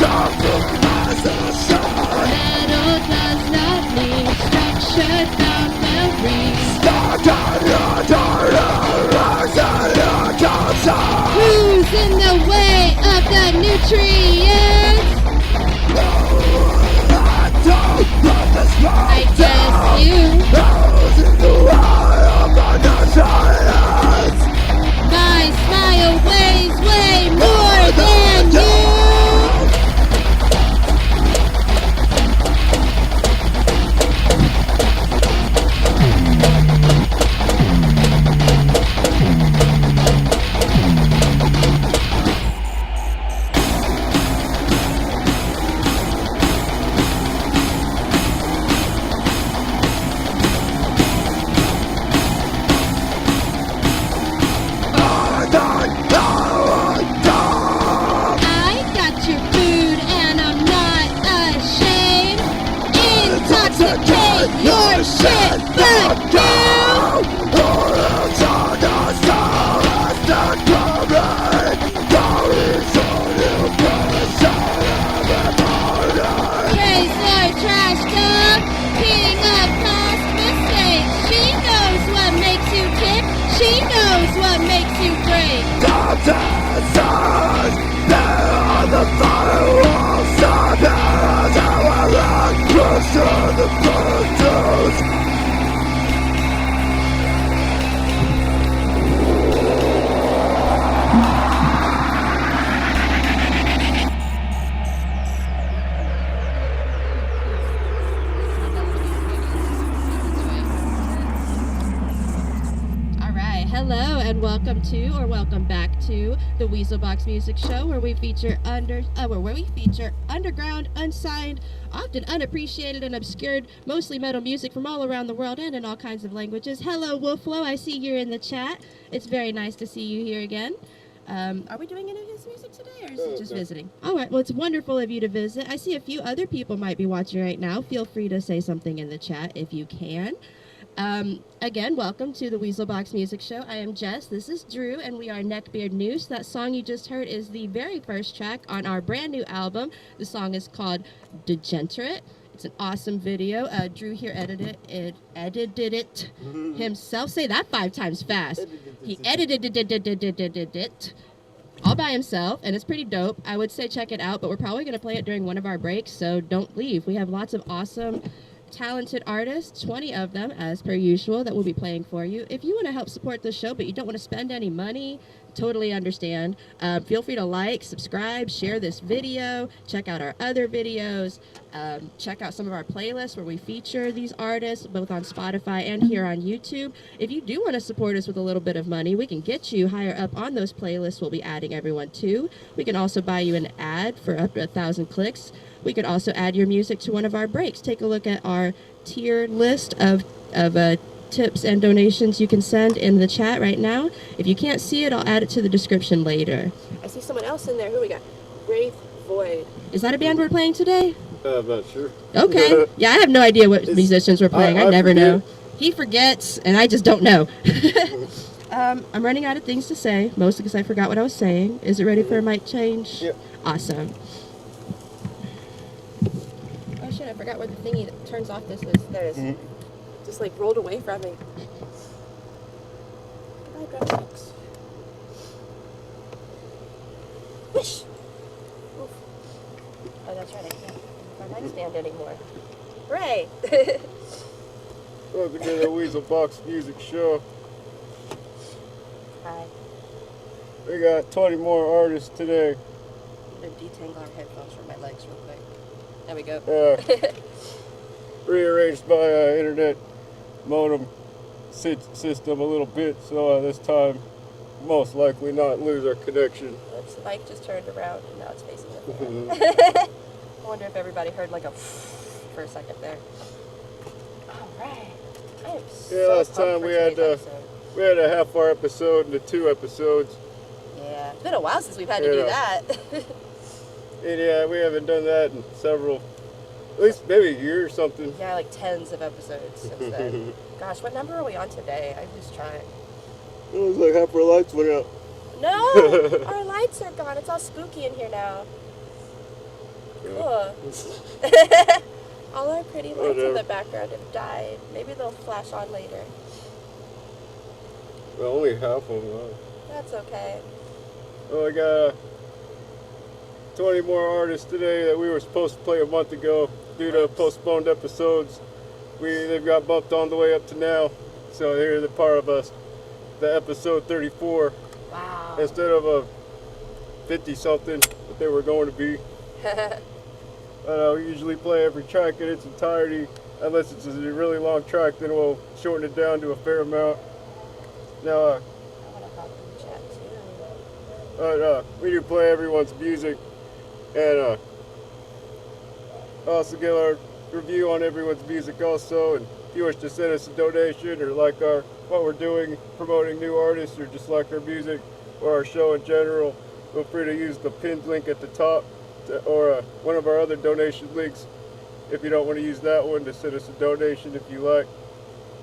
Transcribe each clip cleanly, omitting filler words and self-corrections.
Metal does not need structured boundaries. Who's in the way of the nutrients? I guess you. My smile weighs way more than you. Your shit, but you. Razor trash dog, beating up past mistakes. She knows what makes you tick. She knows what makes you break. The firewall stands our pressure the photos. Hello and welcome to or welcome back to the Weasel Box Music Show, where we feature underground, unsigned, often unappreciated and obscured, mostly metal music from all around the world and in all kinds of languages. Hello, Wolflo. I see you're in the chat. It's very nice to see you here again. Are we doing any of his music today, or is it just visiting? All right. Well, it's wonderful of you to visit. I see a few other people might be watching right now. Feel free to say something in the chat if you can. Again, welcome to the Weasel Box Music Show. I am Jess, this is Drew, and we are Neckbeard Noose. That song you just heard is the very first track on our brand new album. The song is called Degenerate. It's an awesome video. Drew here edited it himself. Say that 5 times fast. He edited it all by himself, and it's pretty dope. I would say check it out, but we're probably going to play it during one of our breaks, so don't leave. We have lots of awesome talented artists, 20 of them as per usual, that we'll be playing for you. If you want to help support the show but you don't want to spend any money, totally understand. Feel free to like, subscribe, share this video, check out our other videos, check out some of our playlists where we feature these artists both on Spotify and here on YouTube. If you do want to support us with a little bit of money, we can get you higher up on those playlists we'll be adding everyone to. We can also buy you an ad for up to 1,000 clicks. We could also add your music to one of our breaks. Take a look at our tier list of tips and donations you can send in the chat right now. If you can't see it, I'll add it to the description later. I see someone else in there. Who we got? Wraith Void. Is that a band we're playing today? I'm not sure. Okay. Yeah, I have no idea what musicians we're playing. I never know. He forgets, and I just don't know. I'm running out of things to say, mostly because I forgot what I was saying. Is it ready for a mic change? Yep. Awesome. Oh shit, I forgot where the thingy that turns off this is. There it is. Just like rolled away from me. Goodbye, drumsticks. Wish! Oof. Oh, that's right, I can't my mic stand anymore. Hooray! Welcome to the Weasel Box Music Show. Hi. We got 20 more artists today. I'm going to detangle our headphones from my legs real quick. There we go. Rearranged my internet modem system a little bit, so this time most likely not lose our connection. Oops, the mic just turned around and now it's facing the fan. I wonder if everybody heard like a for a second there. Alright. I am so last time we had a half-hour episode into 2 episodes. Yeah, it's been a while since we've had to do that. And yeah, we haven't done that in several, at least maybe a year or something. Yeah, like tens of episodes since then. Gosh, what number are we on today? I just trying. It was like half our lights went out. No! Our lights are gone. It's all spooky in here now. All our pretty lights in the background have died. Maybe they'll flash on later. Well, only half of them, huh? That's okay. Well, I got 20 more artists today that we were supposed to play a month ago due to postponed episodes. They've got bumped on the way up to now. So here's the part of us, the episode 34. Wow. Instead of a 50-something that they were going to be. We usually play every track in its entirety. Unless it's a really long track, then we'll shorten it down to a fair amount. Now, I want to hop in the chat too. we do play everyone's music, and also give our review on everyone's music also. And if you wish to send us a donation or like what we're doing, promoting new artists, or just like our music or our show in general, feel free to use the pinned link at the top or one of our other donation links if you don't want to use that one, to send us a donation if you like.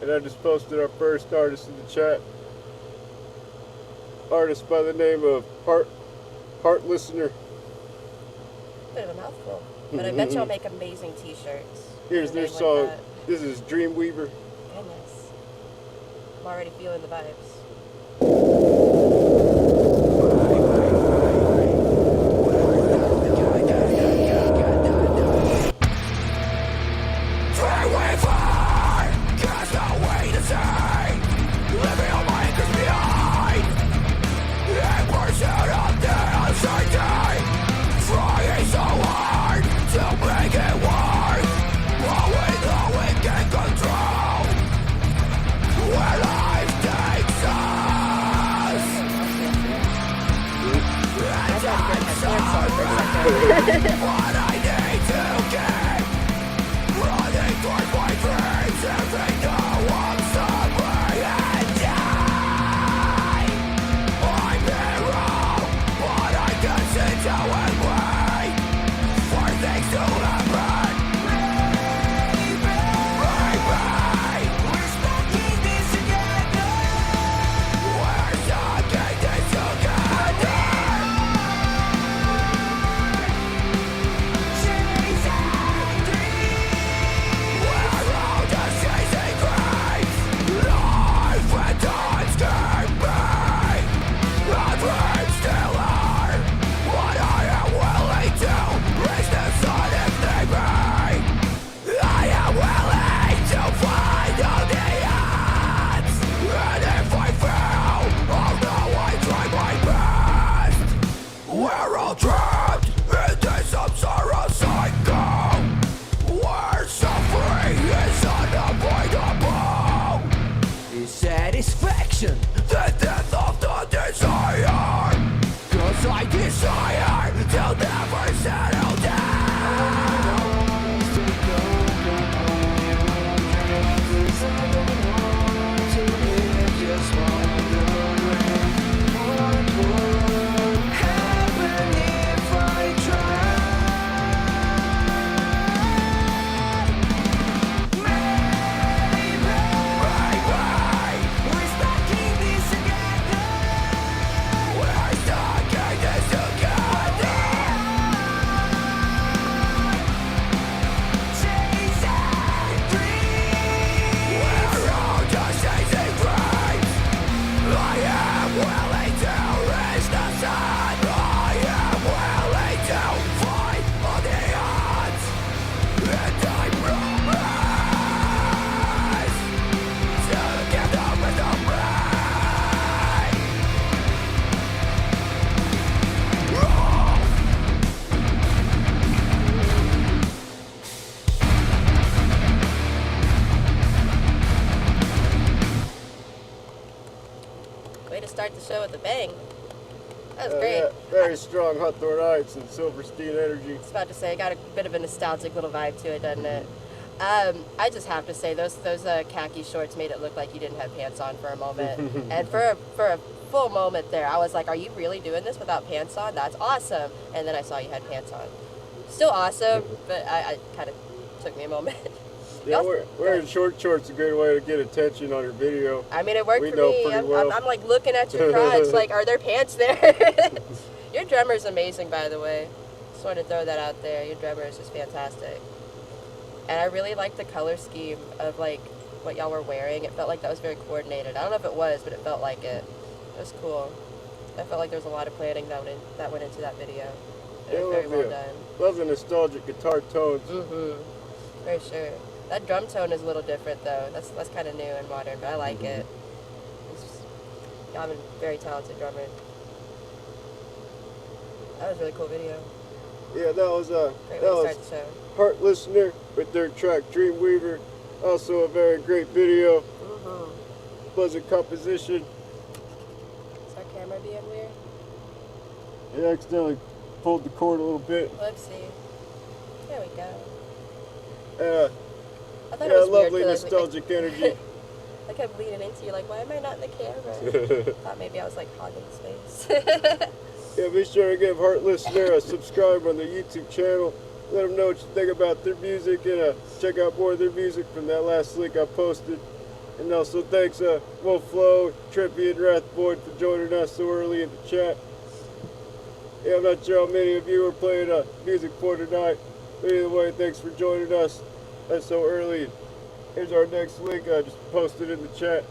And I just posted our first artist in the chat. Artist by the name of Heart Listener. Bit of a mouthful. But I bet y'all make amazing t-shirts. Here's their song. This is Dreamweaver. Goodness. I'm already feeling the vibes. What I need to get, running towards my dreams, every know I'm suffering and die. I'm hero, but I can't sit down and wait for things to happen. Baby, we're stuck in this together. We're stuck in this together. We're all trapped in this absurd cycle where suffering is unavoidable. Is satisfaction the death of the desire? 'Cause I desire to never settle down. Way to start the show with a bang. That was great. Yeah, very strong Hawthorne Heights and Silverstein energy. I was about to say, it got a bit of a nostalgic little vibe to it, doesn't it? I just have to say, those khaki shorts made it look like you didn't have pants on for a moment. And for a full moment there, I was like, are you really doing this without pants on? That's awesome. And then I saw you had pants on. Still awesome, but I kind of took me a moment. Yeah, wearing short shorts is a good way to get attention on your video. I mean, it worked We for know me. pretty well. I'm like looking at your crotch, like, are there pants there? Your drummer's amazing, by the way. Just wanted to throw that out there. Your drummer is just fantastic. And I really liked the color scheme of like what y'all were wearing. It felt like that was very coordinated. I don't know if it was, but it felt like it. It was cool. I felt like there was a lot of planning that went into that video. It was very well done. Love the nostalgic guitar tones. For sure. That drum tone is a little different though. That's kind of new and modern, but I like it. Y'all have a very talented drummer. That was a really cool video. Yeah, that was Great way to start the show. Heart Listener with their track Dreamweaver. Also a very great video. Pleasant composition. Is our camera being weird? I accidentally pulled the cord a little bit. Whoopsie. There we go. I thought Yeah, it was lovely weird, nostalgic energy. I kept leaning into you like, why am I not in the camera? Thought maybe I was like hogging space. Yeah, be sure to give Heart Listener a subscribe on their YouTube channel. Let them know what you think about their music, and check out more of their music from that last link I posted. And also thanks Wolflow, Trippy, and Wrathboyd for joining us so early in the chat. Yeah, I'm not sure how many of you are playing music for tonight, but either way, thanks for joining us so early. Here's our next link I just posted in the chat.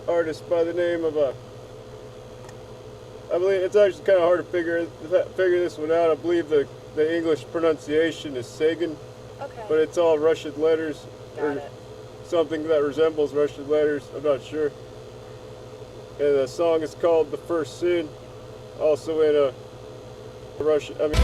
Artist by the name of I believe it's actually kind of hard to figure this one out. I believe the English pronunciation is Sagan, Okay. but it's all Russian letters Got it. something that resembles Russian letters. I'm not sure. And the song is called "The First Sin," also in a Russian. I mean.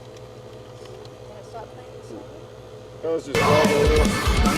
Can I stop playing this song? That was just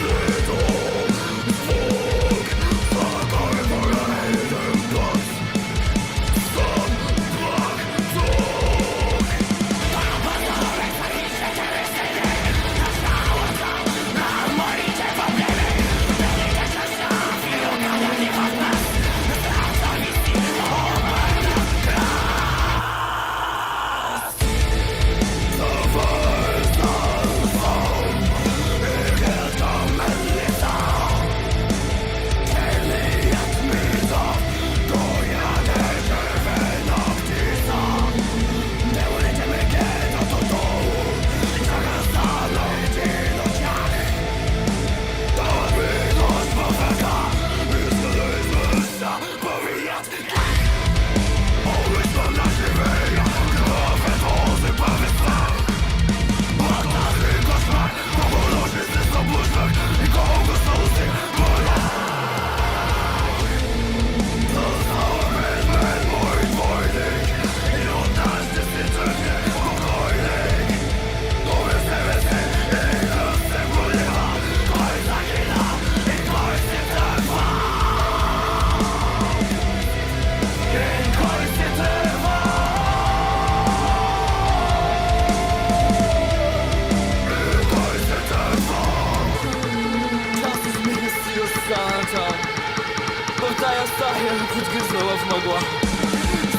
Powtaja stare, choć gryzoła mogła.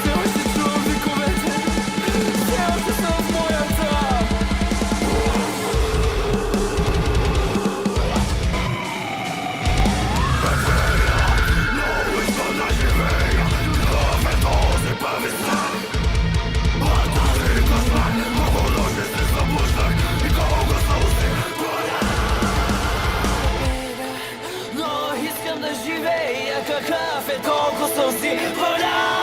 Stała się człowieku będzie. Stała się są moja ta. No, искам да живея как кафе, колко сълзи вода.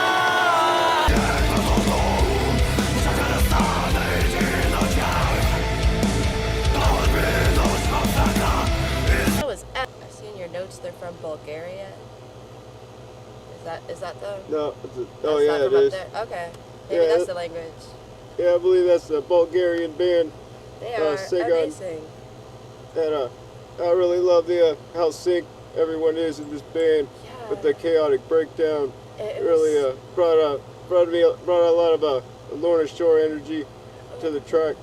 That was I see in your notes they're from Bulgaria. Is that the? no. That's Yeah, not it from up is. there? Okay. Maybe Yeah, that's the language. Yeah, I believe that's a Bulgarian band. They are Sagan. amazing. And I really love the how synced everyone is in this band with the chaotic breakdown. It Really was- brought out a lot of Lorna Shore energy to the track.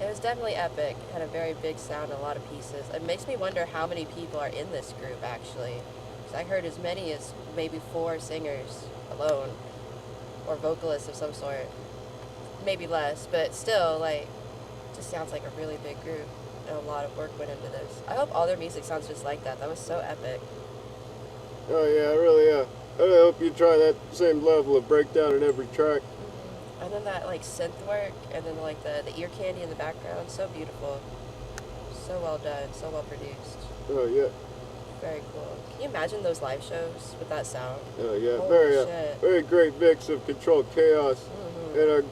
It was definitely epic. It had a very big sound, a lot of pieces. It makes me wonder how many people are in this group, actually. 'Cause I heard as many as maybe 4 singers alone, or vocalists of some sort. maybe less, but still, like, just sounds like a really big group, and a lot of work went into this. I hope all their music sounds just like that. That was so epic. Oh yeah, I really hope you try that same level of breakdown in every track. And then that, like, synth work, and then, like, the ear candy in the background, so beautiful. So well done, so well produced. Oh yeah. Very cool. Can you imagine those live shows with that sound? Oh yeah. Holy shit. Very great mix of controlled chaos and a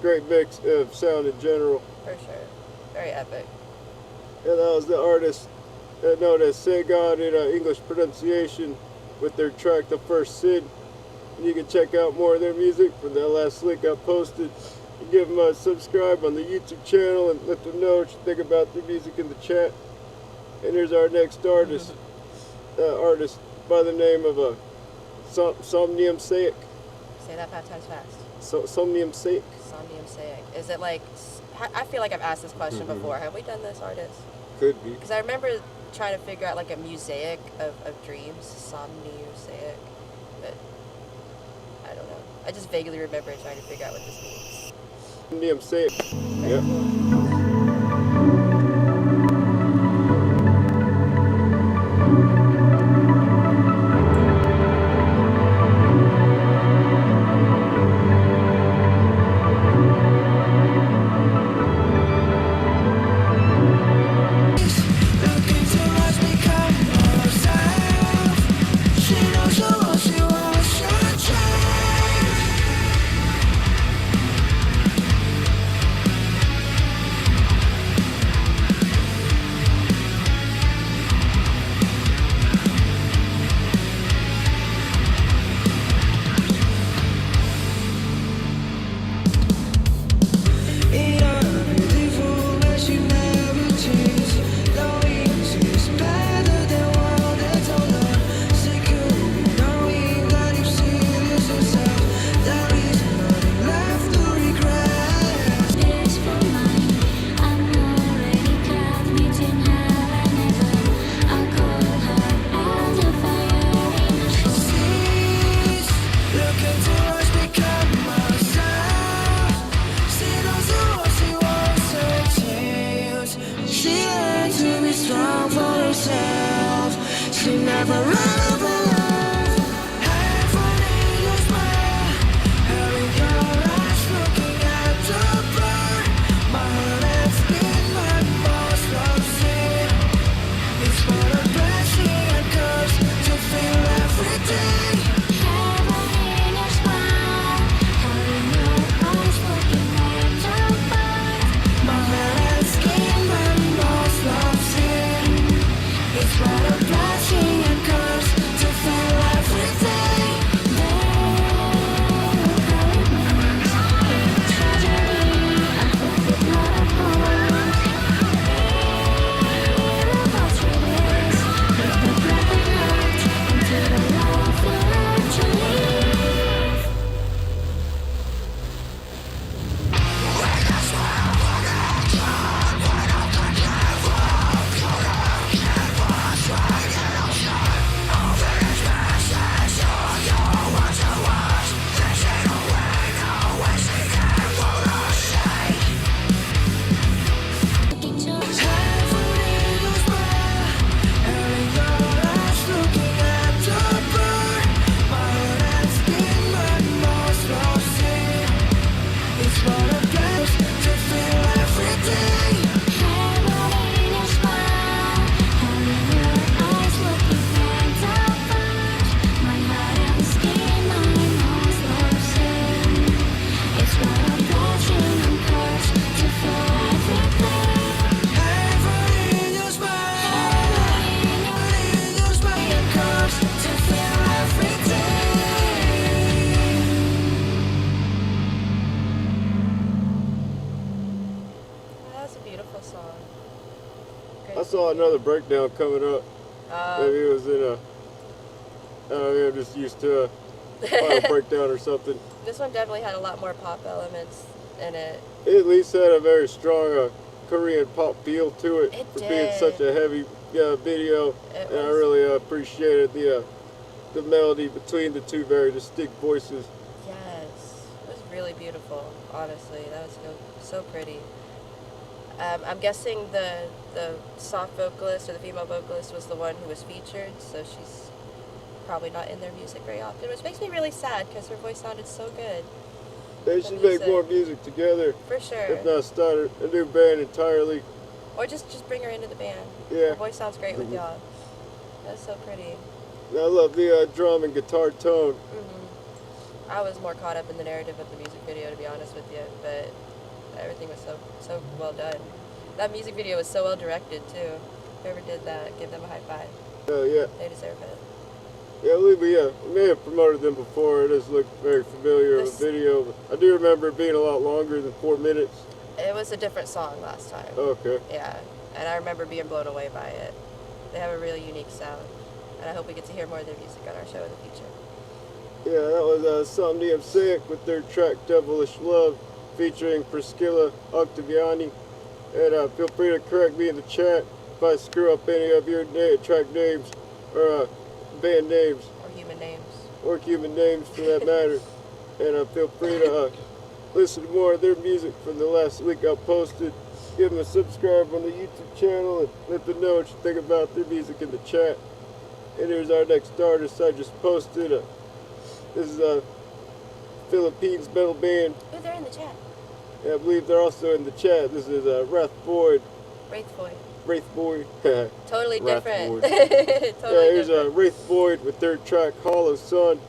great mix of sound in general. For sure. Very epic. And that was the artist known as Sagon in English pronunciation with their track The First Sin. And you can check out more of their music from that last link I posted. And give them a subscribe on the YouTube channel and let them know what you think about their music in the chat. And here's our next artist. Artist by the name of Somnium Sayic. Say that 5 times fast. Somnium Sayic. Somnium Sayic. Is it like... I feel like I've asked this question before. Have we done this, artist? Could be. Because I remember trying to figure out, like, a mosaic of dreams. Somnium-saic. But I don't know. I just vaguely remember trying to figure out what this means. Somnium Sayic. Yeah. I saw another breakdown coming up. Maybe it was in a, I don't know, I'm just used to a final breakdown or something. This one definitely had a lot more pop elements in it. It at least had a very strong Korean pop feel to it, It for did. being such a heavy video. It And I was- really appreciated the melody between the two very distinct voices. Yes, it was really beautiful, honestly. That was so pretty. I'm guessing the soft vocalist or the female vocalist was the one who was featured, so she's probably not in their music very often, which makes me really sad because her voice sounded so good. They should make more music together. For sure. If not, start a new band entirely. Or just bring her into the band. Yeah. Her voice sounds great with y'all. That's so pretty. I love the drum and guitar tone. I was more caught up in the narrative of the music video, to be honest with you, but everything was so well done. That music video was so well directed too. Whoever did that, give them a high five. Oh yeah. They deserve it. Yeah, I believe we may have promoted them before. It does look very familiar of a video. But I do remember it being a lot longer than 4 minutes. It was a different song last time. Okay. Yeah, and I remember being blown away by it. They have a really unique sound, and I hope we get to hear more of their music on our show in the future. Yeah, that was Somnium Sick with their track Devilish Love featuring Priscilla Octaviani. And feel free to correct me in the chat if I screw up any of your track names or band names. Or human names. Or human names for that matter. And feel free to listen to more of their music from the last week I posted. Give them a subscribe on the YouTube channel and let them know what you think about their music in the chat. And here's our next artist I just posted. This is a Philippines metal band. Oh, they're in the chat. And I believe they're also in the chat. This is Wraith Void. Wraith Void. Wraith Void. Totally Wrath different. Void. Totally Yeah, here's different. Wraith Void with their track Hollow Sun.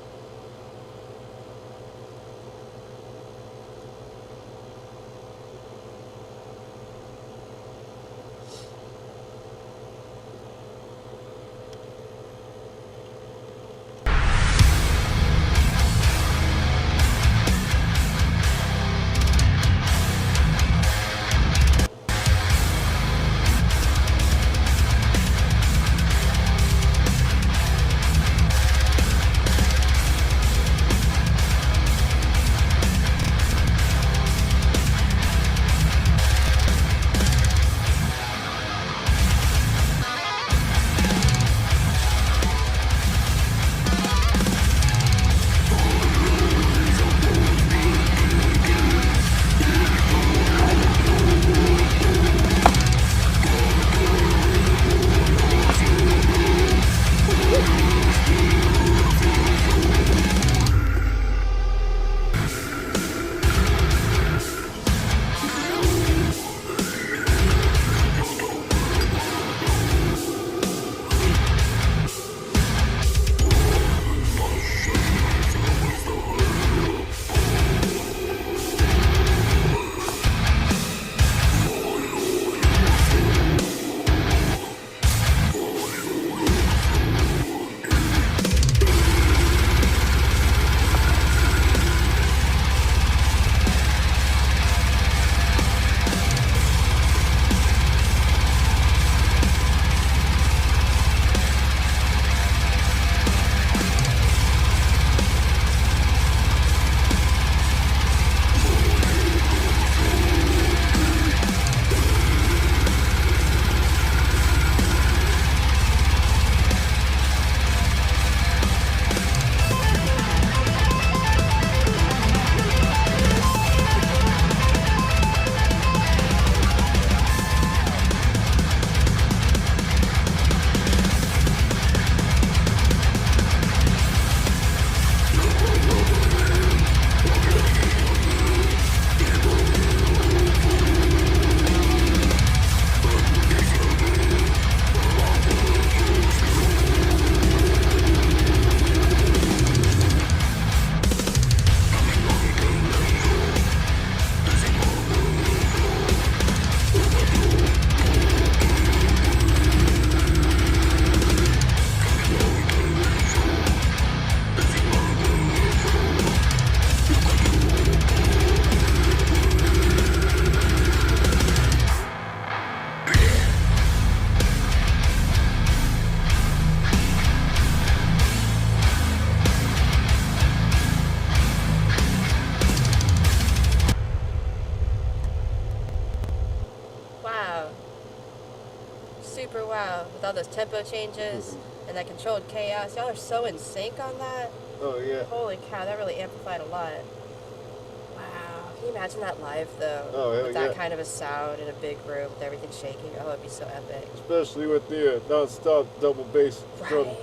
Super wow. With all those tempo changes and that controlled chaos. Y'all are so in sync on that. Oh yeah. Holy cow, that really amplified a lot. Wow. Can you imagine that live though? Oh, hell with that yeah. kind of a sound in a big room with everything shaking. Oh, it'd be so epic. Especially with the non-stop double bass drum. Right.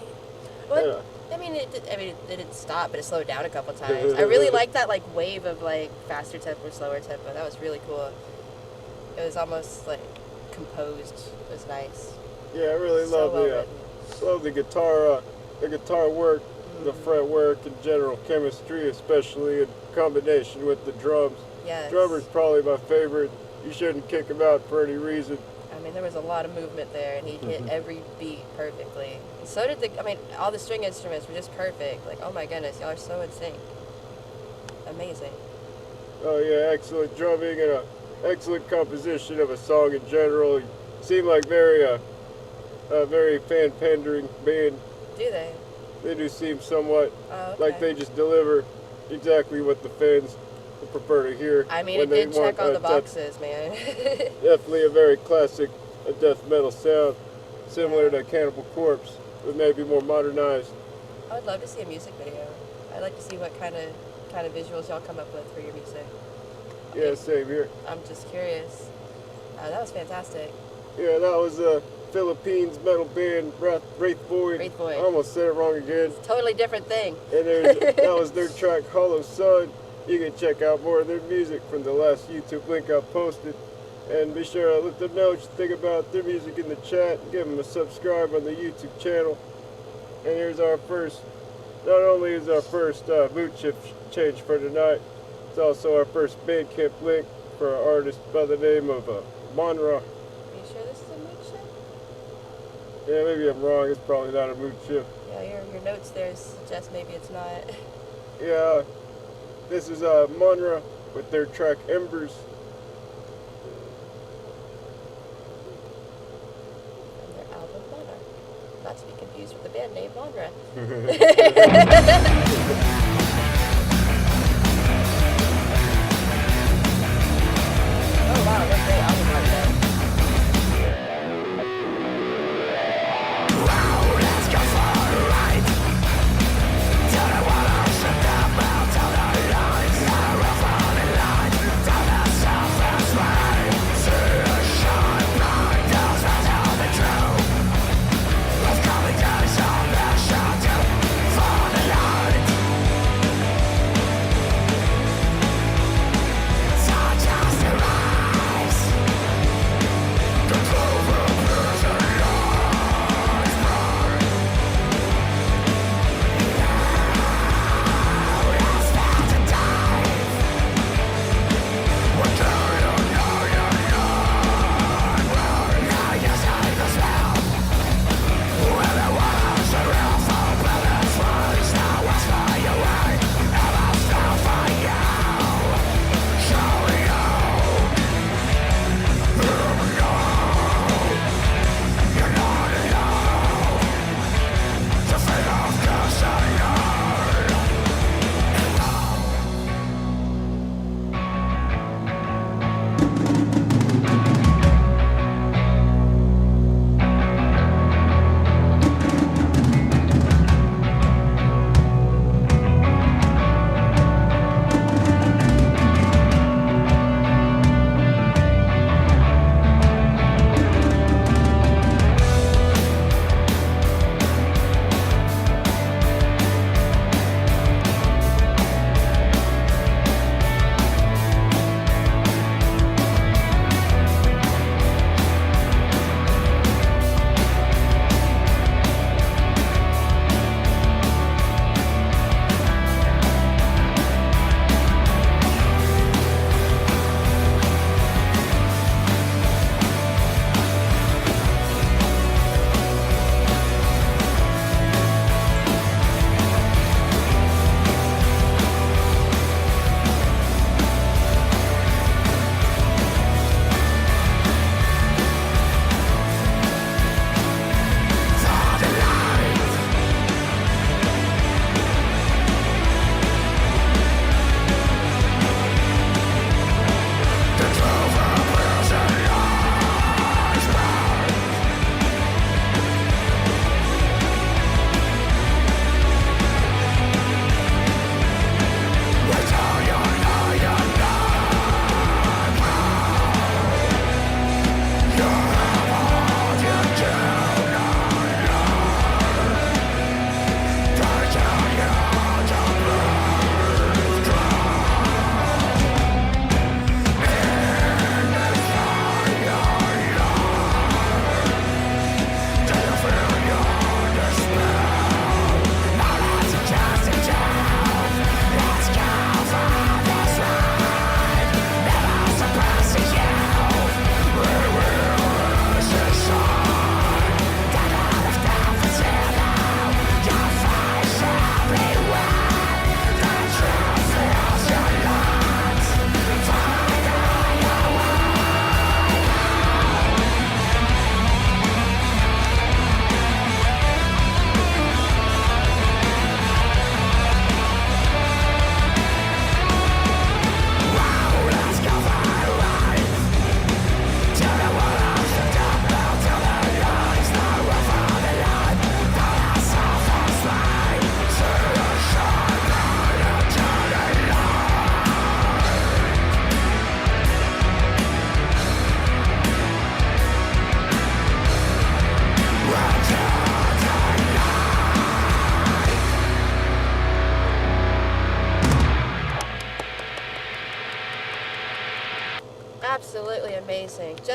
Well, Yeah. it didn't stop, but it slowed down a couple times. I really liked that like wave of like faster tempo, slower tempo. That was really cool. It was almost like composed. It was nice. Yeah, I really So love well the written. love the guitar work, the fret work, and general chemistry, especially in combination with the drums. Yes. Drummer's probably my favorite. You shouldn't kick him out for any reason. I mean, there was a lot of movement there, and he hit every beat perfectly. And so did all the string instruments were just perfect. Like, oh my goodness, y'all are so in sync. Amazing. Oh yeah, excellent drumming and a excellent composition of a song in general. You seem like very fan-pandering band. Do they? They do seem somewhat Oh, okay. like they just deliver exactly what the fans prefer to hear. I mean, when it they did check want all the that's boxes, man. definitely a very classic death metal sound, similar to Cannibal Corpse, but maybe more modernized. I would love to see a music video. I'd like to see what kind of visuals y'all come up with for your music. Yeah, same here. I'm just curious. That was fantastic. Yeah, that was a Philippines metal band, Wraith Void. Wraith Void. I almost said it wrong again. Totally different thing. And that was their track Hollow Sun. You can check out more of their music from the last YouTube link I posted. And be sure to let them know what you think about their music in the chat. Give them a subscribe on the YouTube channel. And here's our first, not only is our first mood shift change for tonight, it's also our first Bandcamp link for an artist by the name of Monra. Are you sure this is a mood shift? Yeah, maybe I'm wrong. It's probably not a mood shift. Yeah, your notes there suggest maybe it's not. Yeah, this is Monra with their track Embers. From their album Monarch. Not to be confused with the band name Monra. Oh wow, what a great album art though. Coming down, so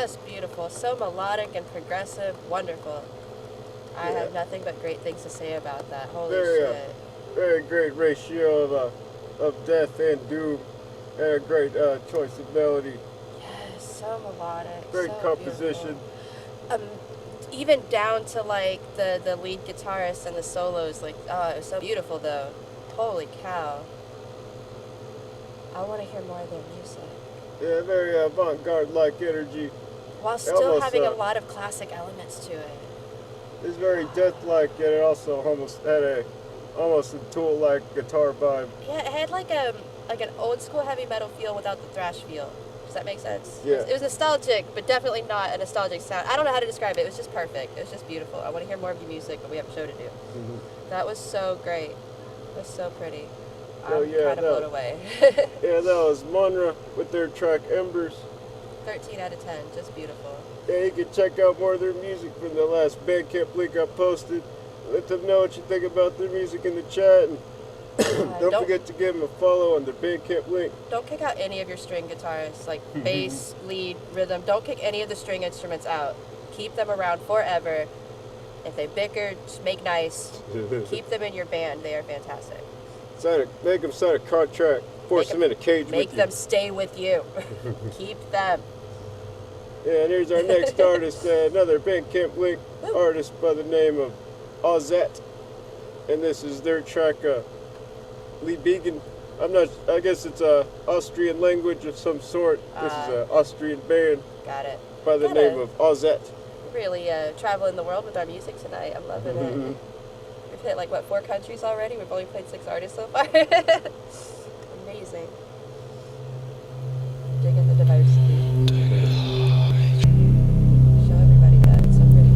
just beautiful. So melodic and progressive. Wonderful. I have nothing but great things to say about that. Holy shit. Very great ratio of death and doom, and a great choice of melody. Yes, so melodic. Great so composition. beautiful. Even down to like the lead guitarist and the solos, like, oh, it was so beautiful though. Holy cow. I want to hear more of their music. Yeah, very avant-garde-like energy. While still having a lot of classic elements to it. It's very death-like, and it also almost had almost a Tool-like guitar vibe. Yeah, it had like an old school heavy metal feel without the thrash feel. Does that make sense? Yeah. It was nostalgic, but definitely not a nostalgic sound. I don't know how to describe it. It was just perfect. It was just beautiful. I want to hear more of your music, but we have a show to do. Mm-hmm. That was so great. It was so pretty. Oh, I'm yeah, kind of blown away. Yeah, that was Monra with their track Embers. 13 out of 10. Just beautiful. Yeah, you can check out more of their music from the last Bandcamp link I posted. Let them know what you think about their music in the chat. And don't forget to give them a follow on their Bandcamp link. Don't kick out any of your string guitarists, like bass, lead, rhythm. Don't kick any of the string instruments out. Keep them around forever. If they bicker, just make nice. Keep them in your band. They are fantastic. Make them sign a contract. Force them in a cage with you. Make them stay with you. Keep them. Yeah, and here's our next artist, another Bandcamp link artist by the name of Ozette. And this is their track, Liebegen. I guess it's a Austrian language of some sort. This is an Austrian band. Got it. By the name of Ozette. Really traveling the world with our music tonight. I'm loving it. We've hit like, 4 countries already? We've only played 6 artists so far. Amazing. Digging the diversity. Show everybody that. It's so pretty.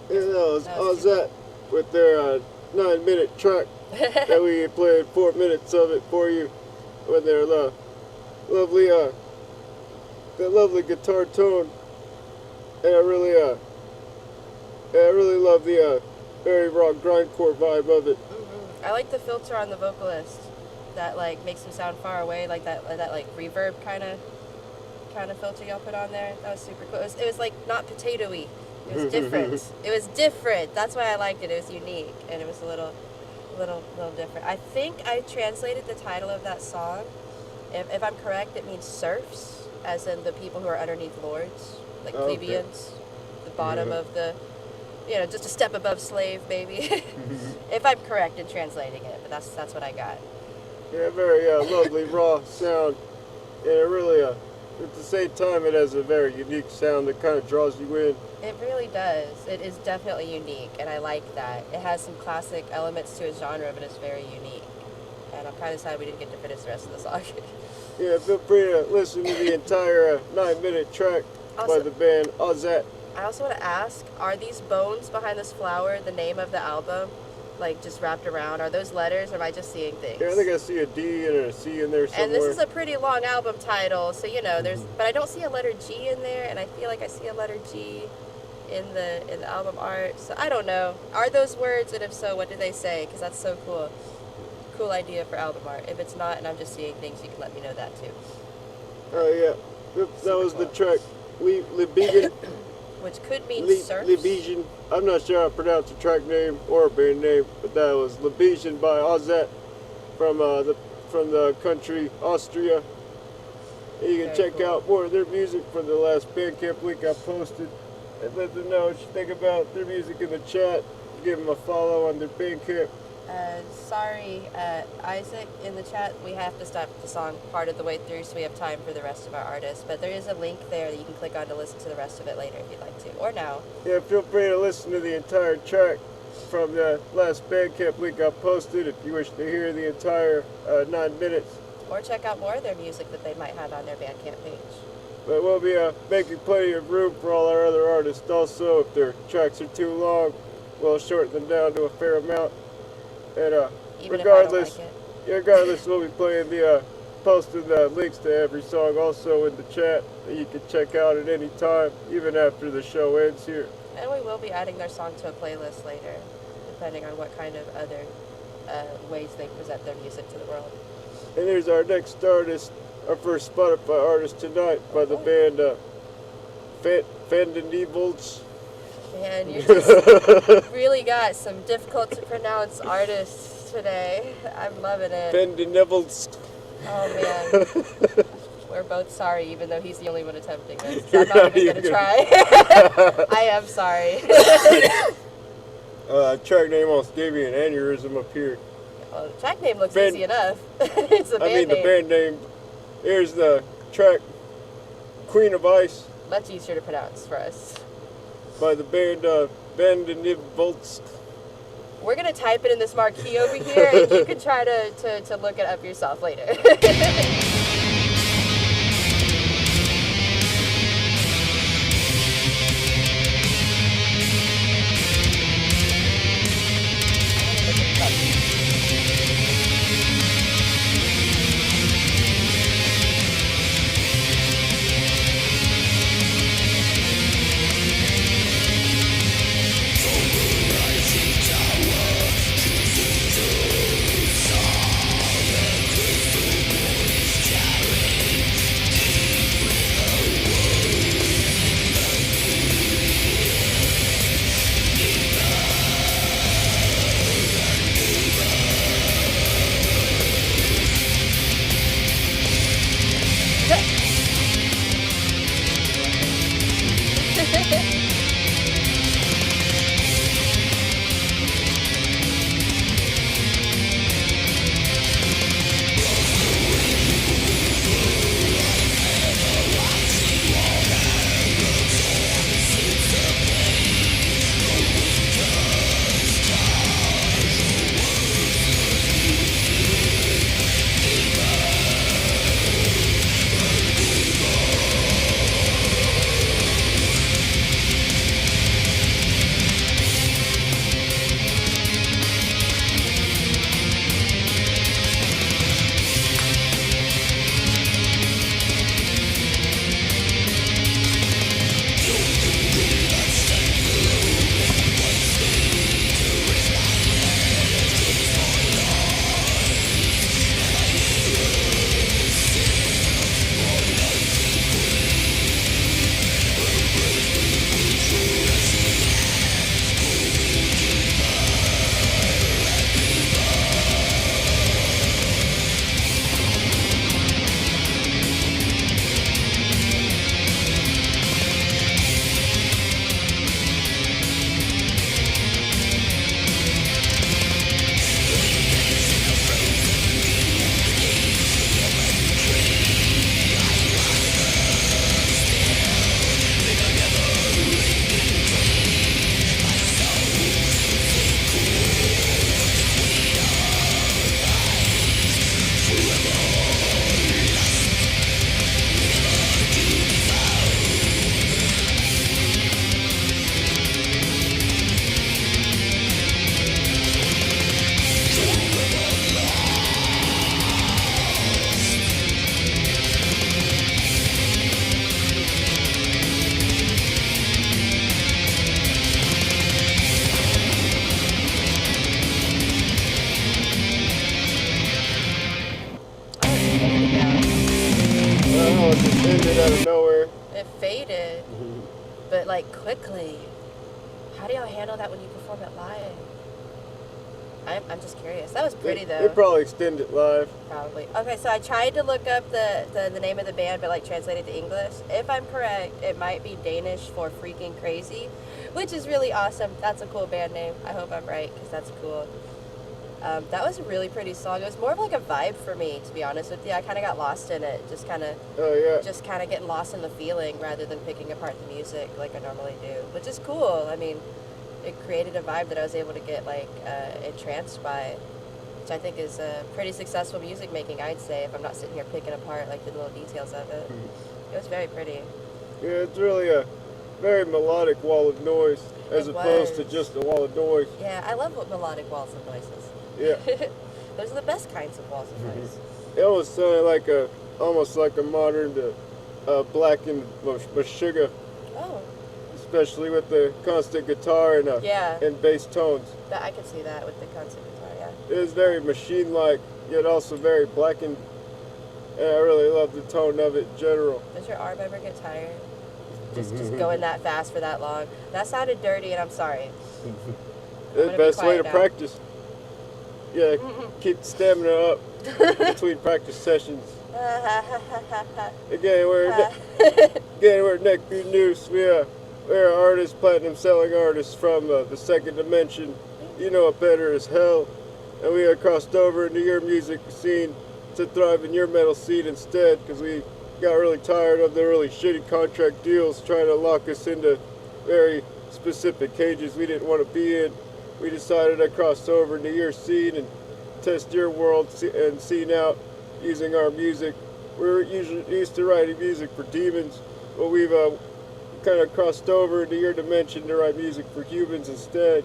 Yeah, that was That was Ozette with their 9-minute track that we played 4 minutes of it for you with their lovely that lovely guitar tone. And I really love the very raw grindcore vibe of it. I like the filter on the vocalist that like makes him sound far away, like that like reverb kind of filter y'all put on there. That was super cool. It was like not potatoey. It was different. It was different. That's why I liked it. It was unique and it was a little different. I think I translated the title of that song. If I'm correct, it means serfs, as in the people who are underneath lords, like plebeians, the bottom of the, just a step above slave, maybe. If I'm correct in translating it, but that's what I got. Yeah, very lovely raw sound, and it really at the same time it has a very unique sound that kind of draws you in. It really does. It is definitely unique, and I like that. It has some classic elements to its genre, but it's very unique. And I'm kind of sad we didn't get to finish the rest of the song. Yeah, feel free to listen to the entire 9-minute track by the band Ozette. I also want to ask, are these bones behind this flower the name of the album? Like, just wrapped around? Are those letters, or am I just seeing things? Yeah, I think I see a D and a C in there somewhere. And this is a pretty long album title, so, there's... But I don't see a letter G in there, and I feel like I see a letter G in the album art. So, I don't know. Are those words, and if so, what do they say? Because that's so cool. Cool idea for album art. If it's not, and I'm just seeing things, you can let me know that, too. Oh, yeah. That was cool. the track, Libigan. Which could mean surfs. Libigan. I'm not sure how to pronounce the track name or a band name, but that was Libigan by Ozette from the country Austria. And you can check out more of their music from the last Bandcamp link I posted, and let them know what you think about their music in the chat. Give them a follow on their Bandcamp. Sorry, Isaac, in the chat, we have to stop the song part of the way through so we have time for the rest of our artists. But there is a link there that you can click on to listen to the rest of it later if you'd like to, or now. Yeah, feel free to listen to the entire track from the last Bandcamp link I posted if you wish to hear the entire 9 minutes. Or check out more of their music that they might have on their Bandcamp page. But we'll be making plenty of room for all our other artists also. If their tracks are too long, we'll shorten them down to a fair amount. And Even regardless, if I don't like regardless, we'll be playing posting the links to every song also in the chat that you can check out at any time, even after the show ends here. it. And we will be adding their song to a playlist later, depending on what kind of other ways they present their music to the world. And here's our next artist, our first Spotify artist tonight by the band Fandenivolts. Man, you just really got some difficult to pronounce artists today. I'm loving it. Fandenivolts. Oh man. We're both sorry, even though he's the only one attempting this. I'm not even gonna try. I am sorry. Track name almost gave me an aneurysm up here. Well, the track name looks easy enough. It's the band name. The band name. Here's the track, Queen of Ice. Much easier to pronounce for us. By the band Fandenivolts. We're gonna type it in this marquee over here, and you can try to look it up yourself later. like quickly. How do y'all handle that when you perform it live? I'm just curious. That was pretty though. They probably extend it live. Probably. Okay, so I tried to look up the name of the band, but like translated to English. If I'm correct, it might be Danish for Freaking Crazy, which is really awesome. That's a cool band name. I hope I'm right, because that's cool. That was a really pretty song. It was more of like a vibe for me, to be honest with you. I kind of got lost in it, just kind of getting lost in the feeling rather than picking apart the music like I normally do, which is cool. I mean, it created a vibe that I was able to get like entranced by, which I think is pretty successful music making, I'd say, if I'm not sitting here picking apart like the little details of it. It was very pretty. Yeah, it's really a very melodic wall of noise as opposed to just a wall of noise. Yeah, I love melodic walls of noises. Yeah. Those are the best kinds of walls of noise. It almost sounded like almost like a modern blackened Meshuggah, Oh. especially with the constant guitar and bass tones. I could see that with the concert guitar, yeah. It was very machine-like, yet also very blackened, and I really love the tone of it in general. Does your arm ever get tired? Just going that fast for that long? That sounded dirty, and I'm sorry. The best way to practice. Yeah, keep stamina up between practice sessions. Again, we're Neckbeard Noose. We're artists, platinum selling artists from the second dimension. You know it better as hell. And we crossed over into your music scene to thrive in your metal scene instead, because we got really tired of the really shitty contract deals trying to lock us into very specific cages we didn't want to be in. We decided to cross over into your scene and test your world and scene out using our music. We're usually used to writing music for demons, but we've kind of crossed over into your dimension to write music for humans instead.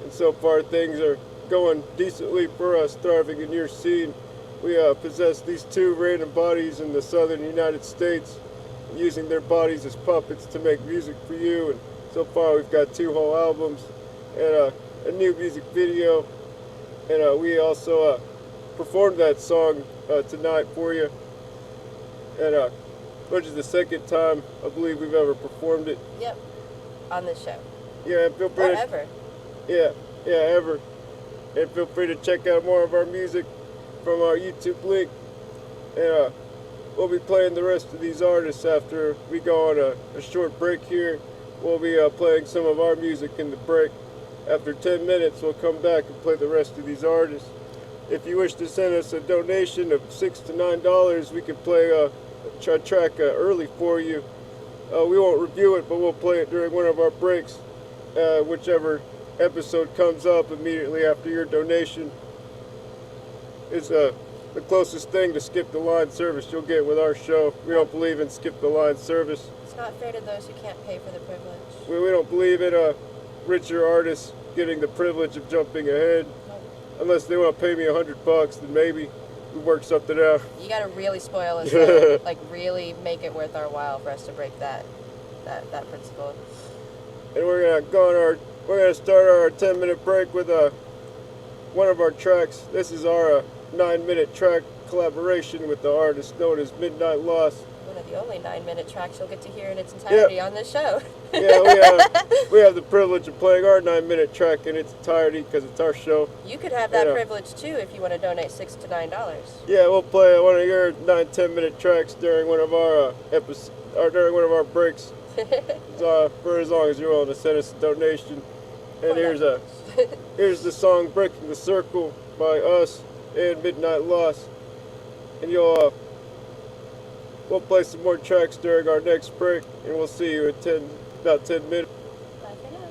And so far things are going decently for us, thriving in your scene. We possess these two random bodies in the southern United States, using their bodies as puppets to make music for you. And so far we've got 2 whole albums and a new music video, and we also performed that song tonight for you, and which is the second time I believe we've ever performed it. Yep, on this show. Yeah, and feel free ever. Yeah, ever. And feel free to check out more of our music from our YouTube link, and we'll be playing the rest of these artists after we go on a short break here. We'll be playing some of our music in the break. After 10 minutes, we'll come back and play the rest of these artists. If you wish to send us a donation of $6 to $9, we can play a track early for you. We won't review it, but we'll play it during one of our breaks, whichever episode comes up immediately after your donation. Is the closest thing to skip the line service you'll get with our show. We don't believe in skip the line service. It's not fair to those who can't pay for the privilege. We don't believe in richer artists getting the privilege of jumping ahead. Unless they want to pay me $100, then maybe we work something out. You gotta really spoil us, though. Like really make it worth our while for us to break that principle. And we're gonna start our 10-minute break with one of our tracks. This is our 9-minute track collaboration with the artist known as Midnight Lost. One of the only 9-minute tracks you'll get to hear in its entirety on this show. Yeah, we have the privilege of playing our 9-minute track in its entirety because it's our show. You could have that privilege too if you want to donate $6 to $9. Yeah, we'll play one of your 9-10-minute tracks during one of our episodes, or during one of our breaks. For as long as you're willing to send us a donation. And here's the song "Breaking the Circle" by us and Midnight Lost. And we'll play some more tracks during our next break, and we'll see you in about 10 minutes. Bye for now.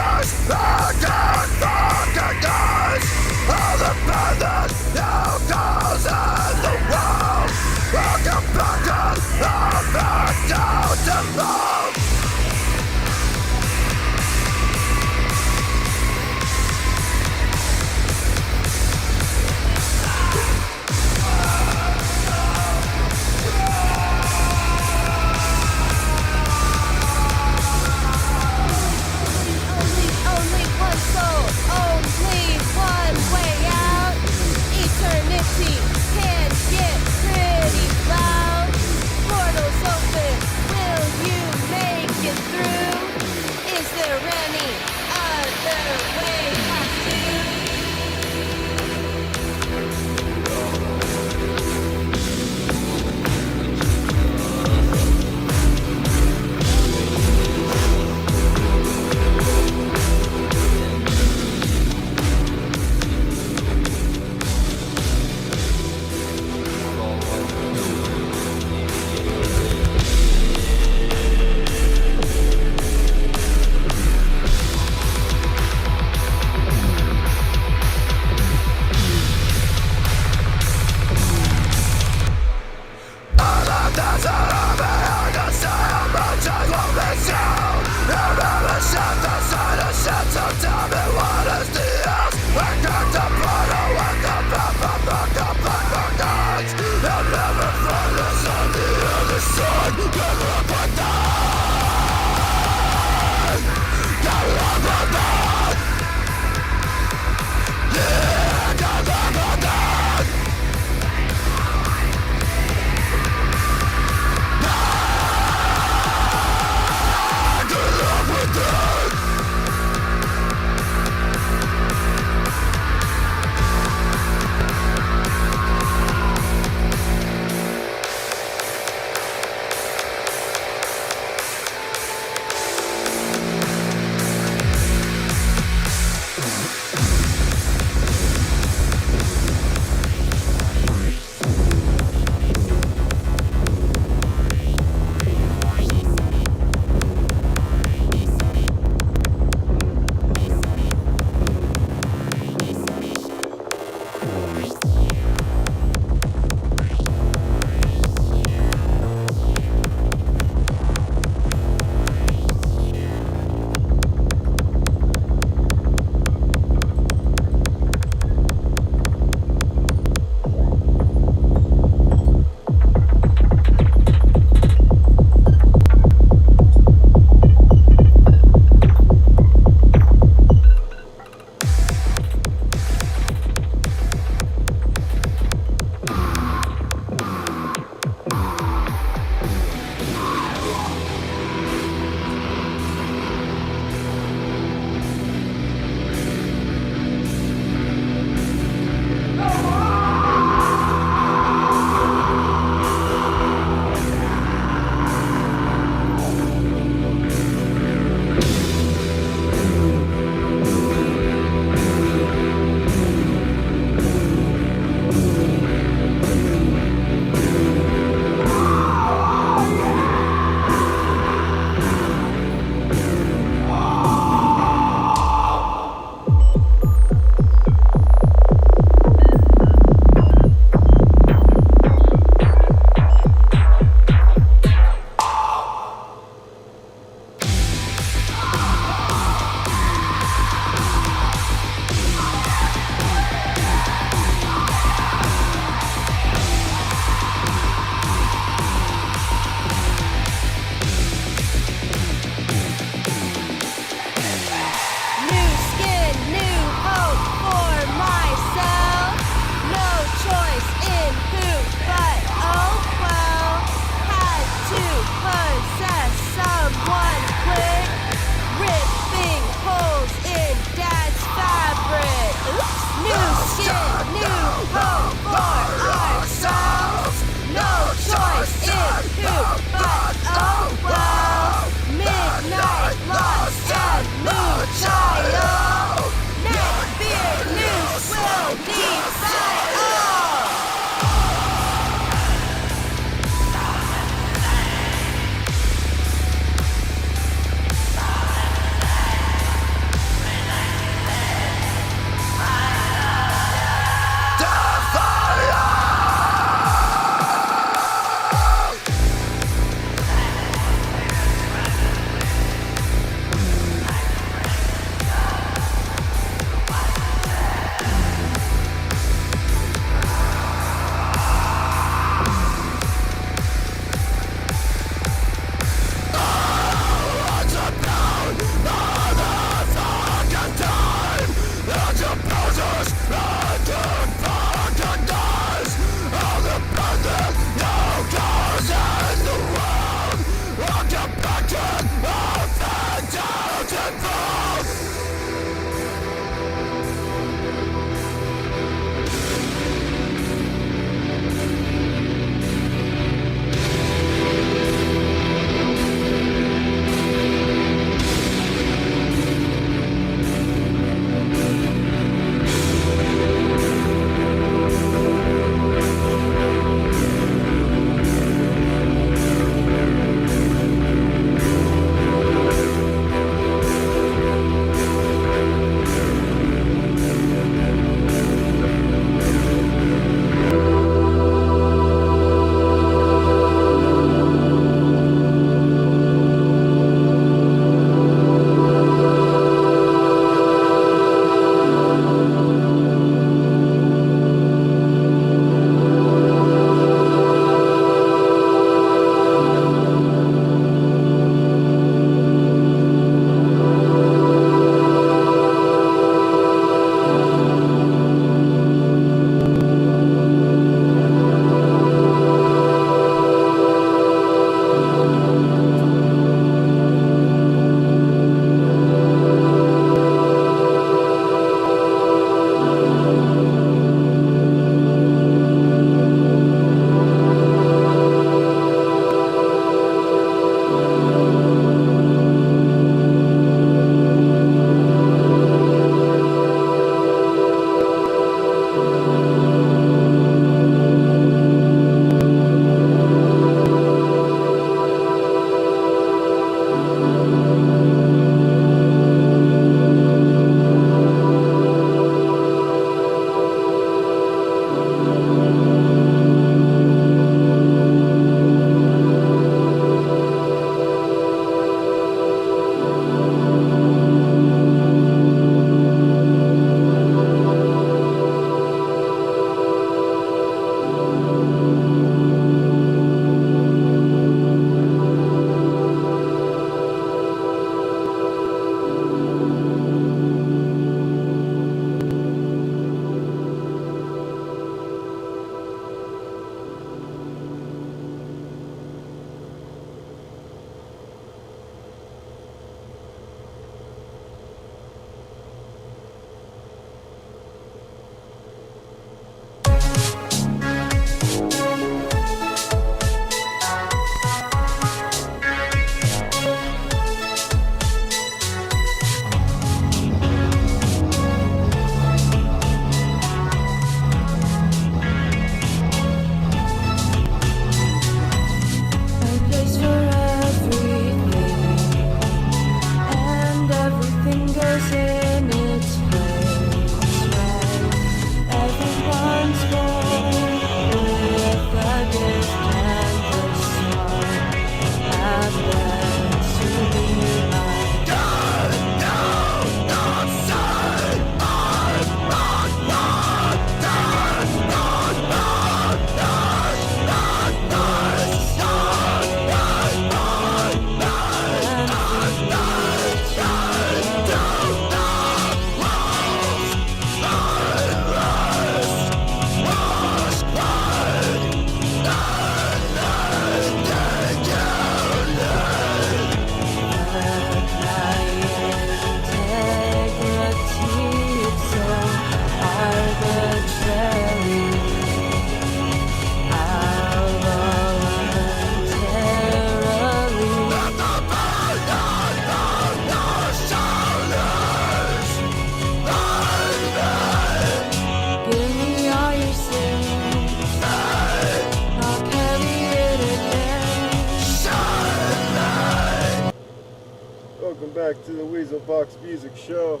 to the Weasel Box Music Show.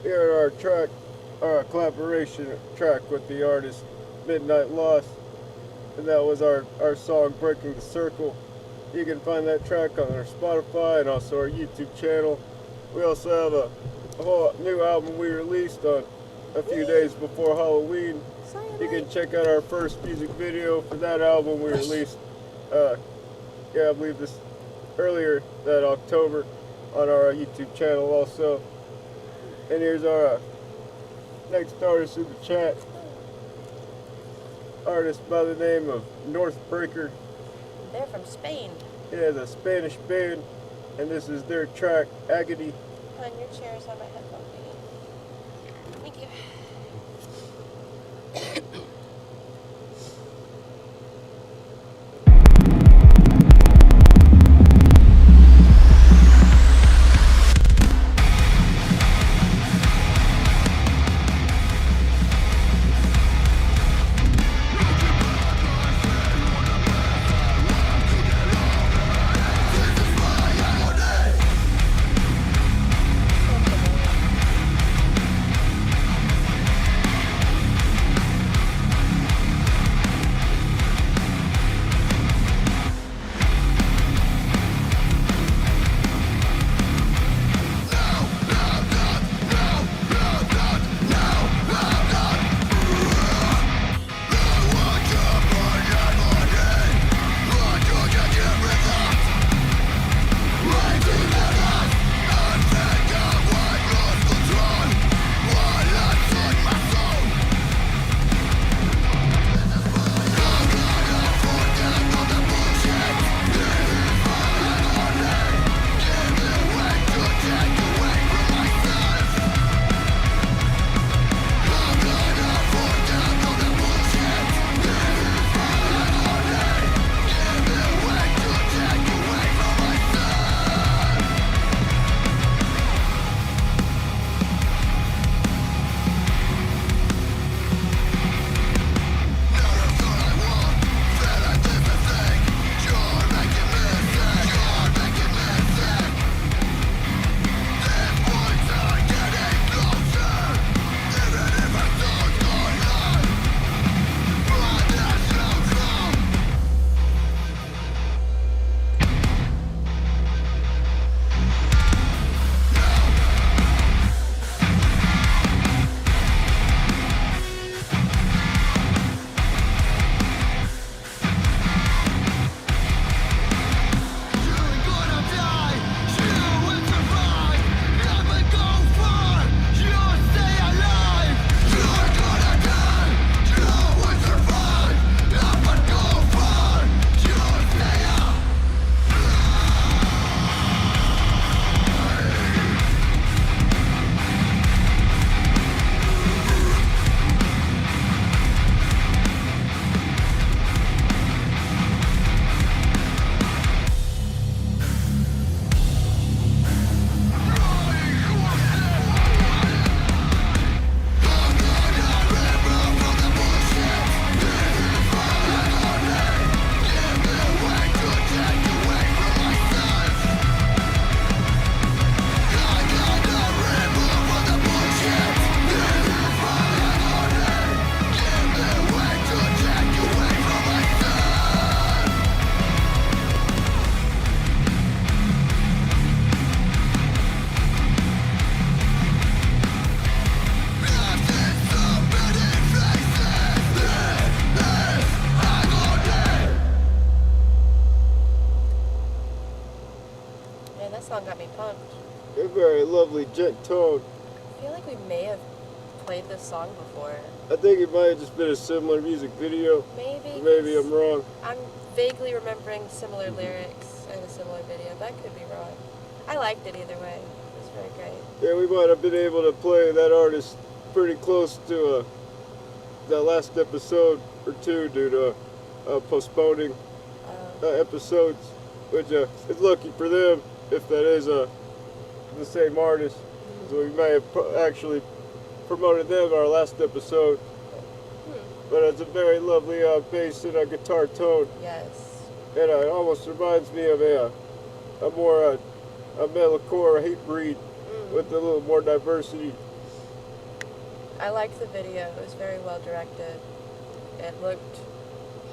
Here are our collaboration track with the artist Midnight Lost, and that was our song Breaking the Circle. You can find that track on our Spotify and also our YouTube channel. We also have a whole new album we released on a few days before Halloween. You can check out our first music video for that album we released, I believe this earlier that October on our YouTube channel also. And here's our next artist in the chat. Artist by the name of Northbreaker. They're from Spain. It is a Spanish band, and this is their track, Agony. On your chairs on my headphone thingy. Thank you. A very lovely, gent tone. I feel like we may have played this song before. I think it might have just been a similar music video. Maybe. Maybe I'm wrong. I'm vaguely remembering similar lyrics and a similar video. That could be wrong. I liked it either way. It was very great. Yeah, we might have been able to play that artist pretty close to that last episode or two due to postponing episodes, which is lucky for them if that is the same artist. So we may have actually promoted them in our last episode. But it's a very lovely bass and a guitar tone. Yes. And it almost reminds me of a more a metalcore hate breed with a little more diversity. I liked the video. It was very well directed. It looked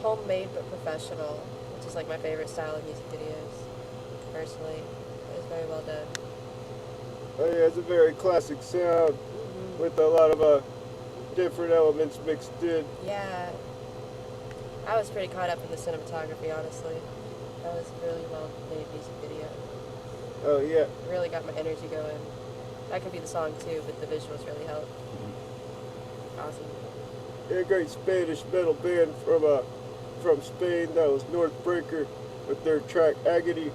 homemade but professional, which is like my favorite style of music videos, personally. It was very well done. Oh yeah, it's a very classic sound with a lot of different elements mixed in. Yeah. I was pretty caught up in the cinematography, honestly. That was a really well made music video. Oh yeah. It really got my energy going. That could be the song too, but the visuals really helped. Awesome. Yeah, a great Spanish metal band from Spain that was Northbreaker with their track Agony.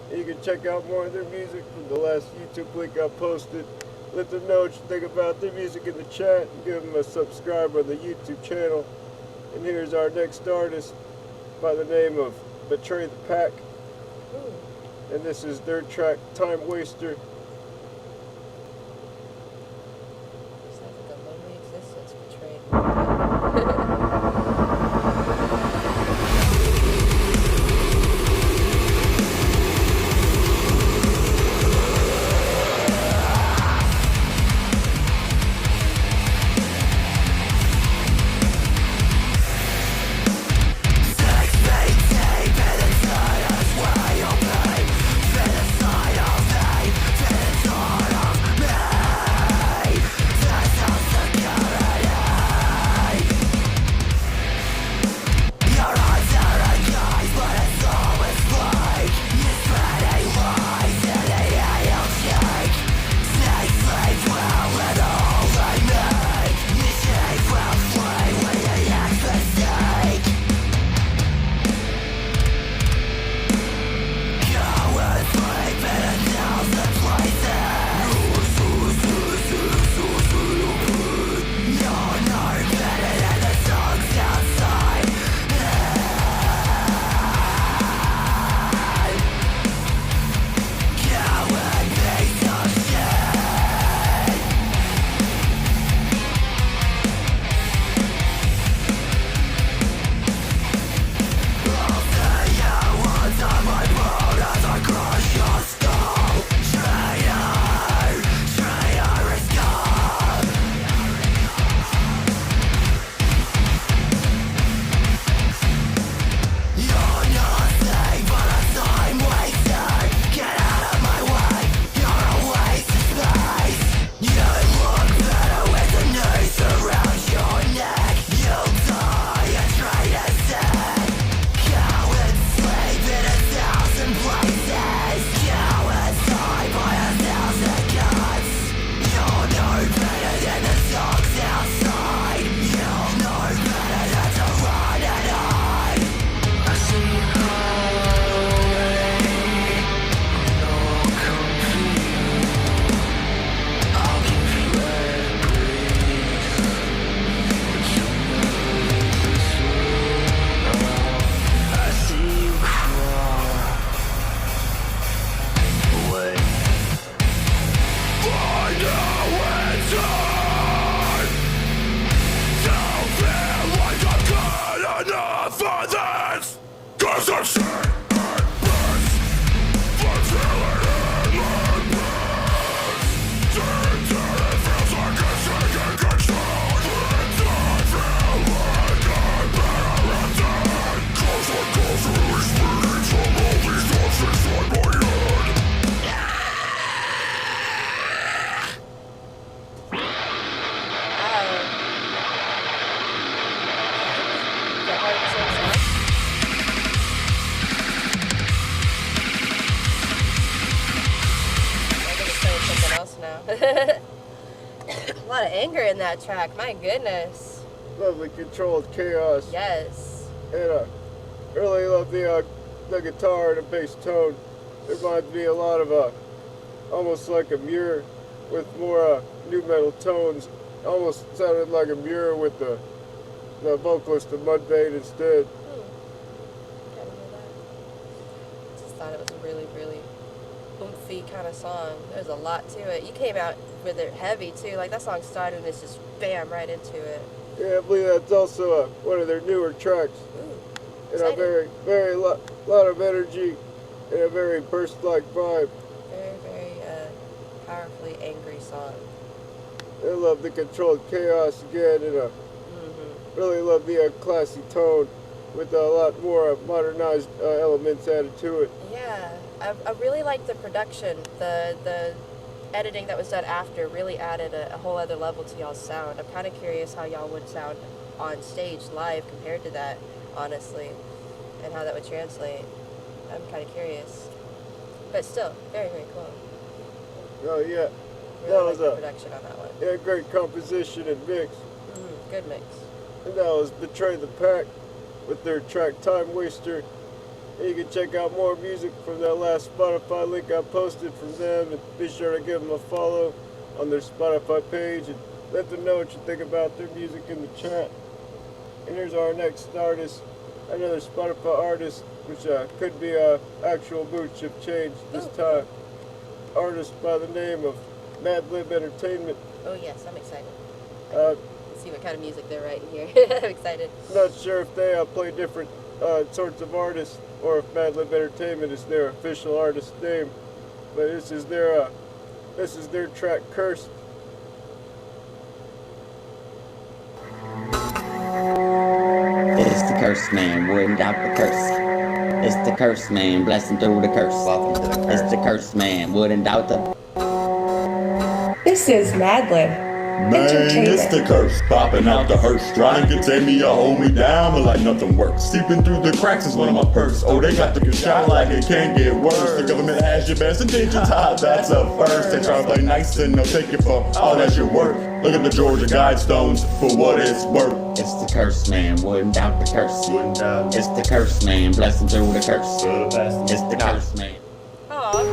And you can check out more of their music from the last YouTube link I posted. Let them know what you think about their music in the chat and give them a subscribe on the YouTube channel. And here's our next artist by the name of Betray the Pack. And this is their track Time Waster. Sounds like a lonely existence betrayed. A lot of anger in that track, my goodness. Lovely controlled chaos. Yes. And I really love the guitar and the bass tone. It reminds me a lot of almost like a mirror with more new metal tones. Almost sounded like a mirror with the vocalist of Mudvayne instead. Gotta hear that. Just thought it was a really, really oomphy kind of song. There's a lot to it. You came out with it heavy too. Like that song started and it's just bam right into it. Yeah, I believe that's also one of their newer tracks. Ooh, And a very lot of energy and a very burst-like vibe. Powerfully angry song. I love the controlled chaos again, and really love the classy tone with a lot more modernized elements added to it. Yeah, I really like the production. The editing that was done after really added a whole other level to y'all's sound. I'm kind of curious how y'all would sound on stage live compared to that, honestly, and how that would translate. I'm kind of curious. But still, very, very cool. Oh yeah, Really that like was the a production on that one. yeah, great composition and mix. Good mix. And that was Betray the Pack with their track Time Waster. And you can check out more music from that last Spotify link I posted from them, and be sure to give them a follow on their Spotify page and let them know what you think about their music in the chat. And here's our next artist, another Spotify artist, which could be actual mood shift change this time. Artist by the name of Madlib Entertainment. Oh yes, I'm excited. Uh, Let's see what kind of music they're writing here. I'm excited. Not sure if they play different sorts of artists, or if Madlib Entertainment is their official artist name, but this is their track Cursed. It's the curse man, wouldn't doubt the curse. It's the curse man, blessing through the curse. Welcome to the curse. It's the curse man, wouldn't doubt the. This is Madlib Man, it's the Entertainment. curse, popping out the hearse, trying to contain me or hold me down, but like nothing works. Seeping through the cracks is one of my perks. Oh, they got the shot like it can't get worse. The government has your best intentions high, that's a first. They try to play nice and they'll take it for all that you're worth. Look at the Georgia Guidestones for what it's worth. It's the curse man, wouldn't doubt the curse. Wouldn't doubt. It's the curse man, blessing through the curse. It's the curse man. Aw,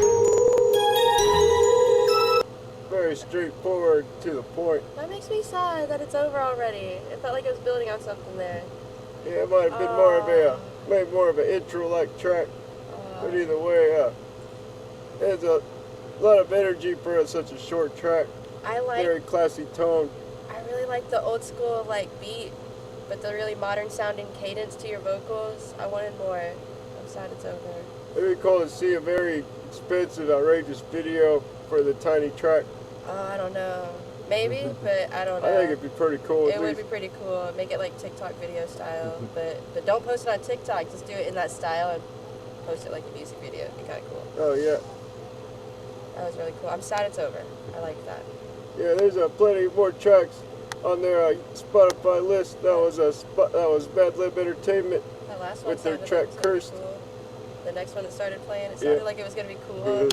Very straightforward, to the point. that makes me sad that it's over already. It felt like it was building on something there. Yeah, it might have been maybe more of an intro-like track, but either way, there's a lot of energy for such a short track. Very classy tone. I really like the old school beat, but the really modern sounding cadence to your vocals. I wanted more. I'm sad it's over. It'd be cool to see a very expensive, outrageous video for the tiny track. I don't know. Maybe, but I don't know. I think it'd be pretty cool. It would be pretty cool. Make it like TikTok video style, but don't post it on TikTok. Just do it in that style and post it like a music video. It'd be kind of cool. Oh yeah. That was really cool. I'm sad it's over. I like that. Yeah, there's plenty more tracks on their Spotify list. That was Madlib Entertainment. That last one With their sounded track like something Cursed. cool. The next one that started playing, it sounded Yeah. like it was gonna be cool. Mhm.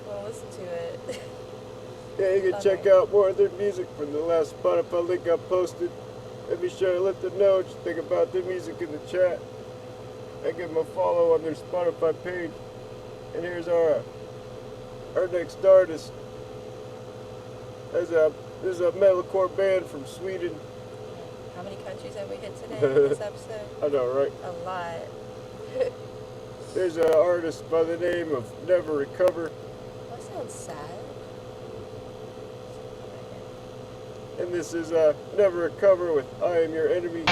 Well, listen to it. Yeah, you can check out more of their music from the last Spotify link I posted. And be sure to let them know what you think about their music in the chat. And give them a follow on their Spotify page. And here's our next artist. This is a metalcore band from Sweden. How many countries have we hit today in this episode? I know, right? A lot. There's an artist by the name of Never Recover. That sounds sad. And this is Never Recover with I Am Your Enemy.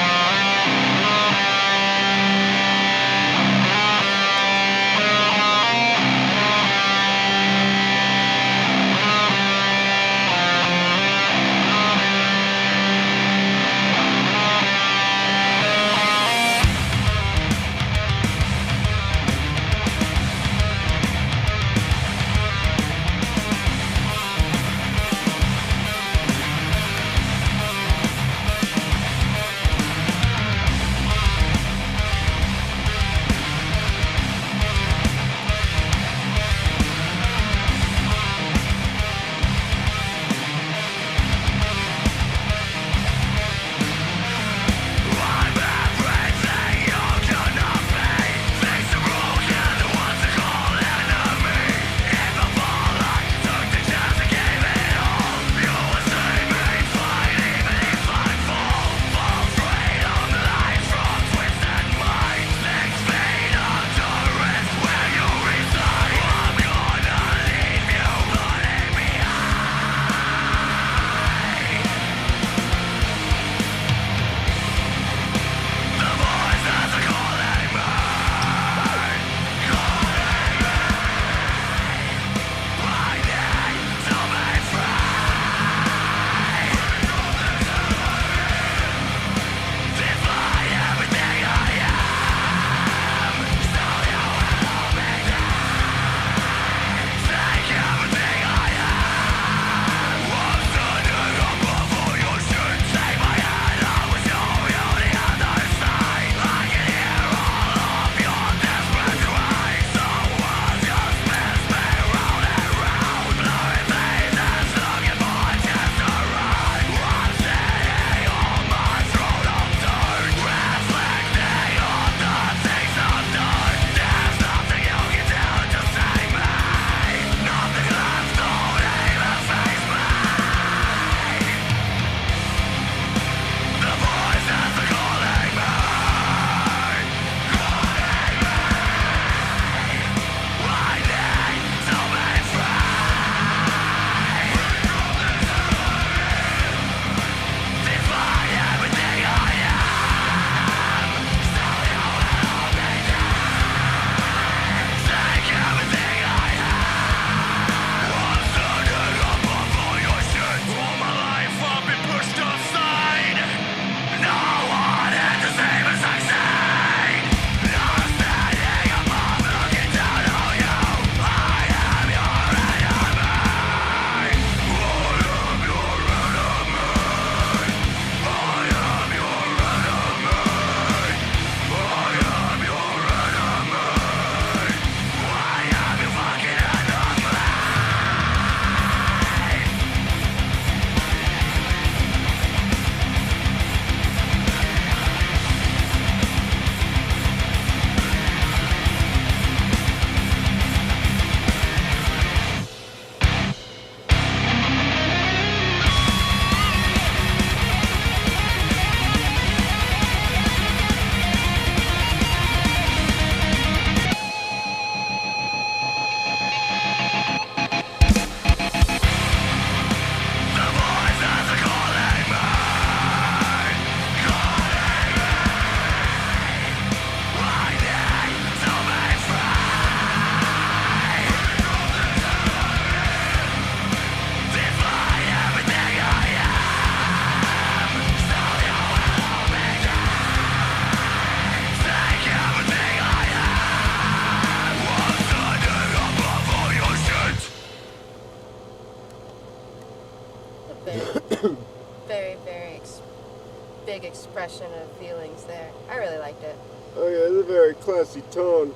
expression of feelings there. I really liked it. Oh yeah, it's a very classy tone.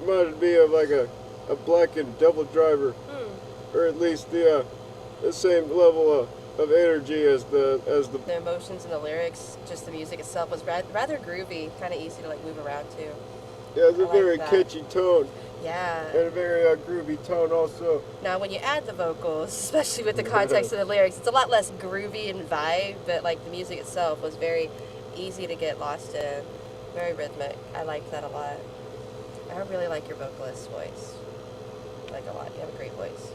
Reminded me of like a blackened Devil Driver, or at least the same level of energy as the. The emotions and the lyrics, just the music itself was rather groovy, kind of easy to like move around to. Yeah, it's a I very like that. catchy tone Yeah. and a very groovy tone also. Now, when you add the vocals, especially with the context of the lyrics, it's a lot less groovy and vibe, but like the music itself was very easy to get lost in, very rhythmic. I liked that a lot. I really like your vocalist's voice, like a lot. You have a great voice.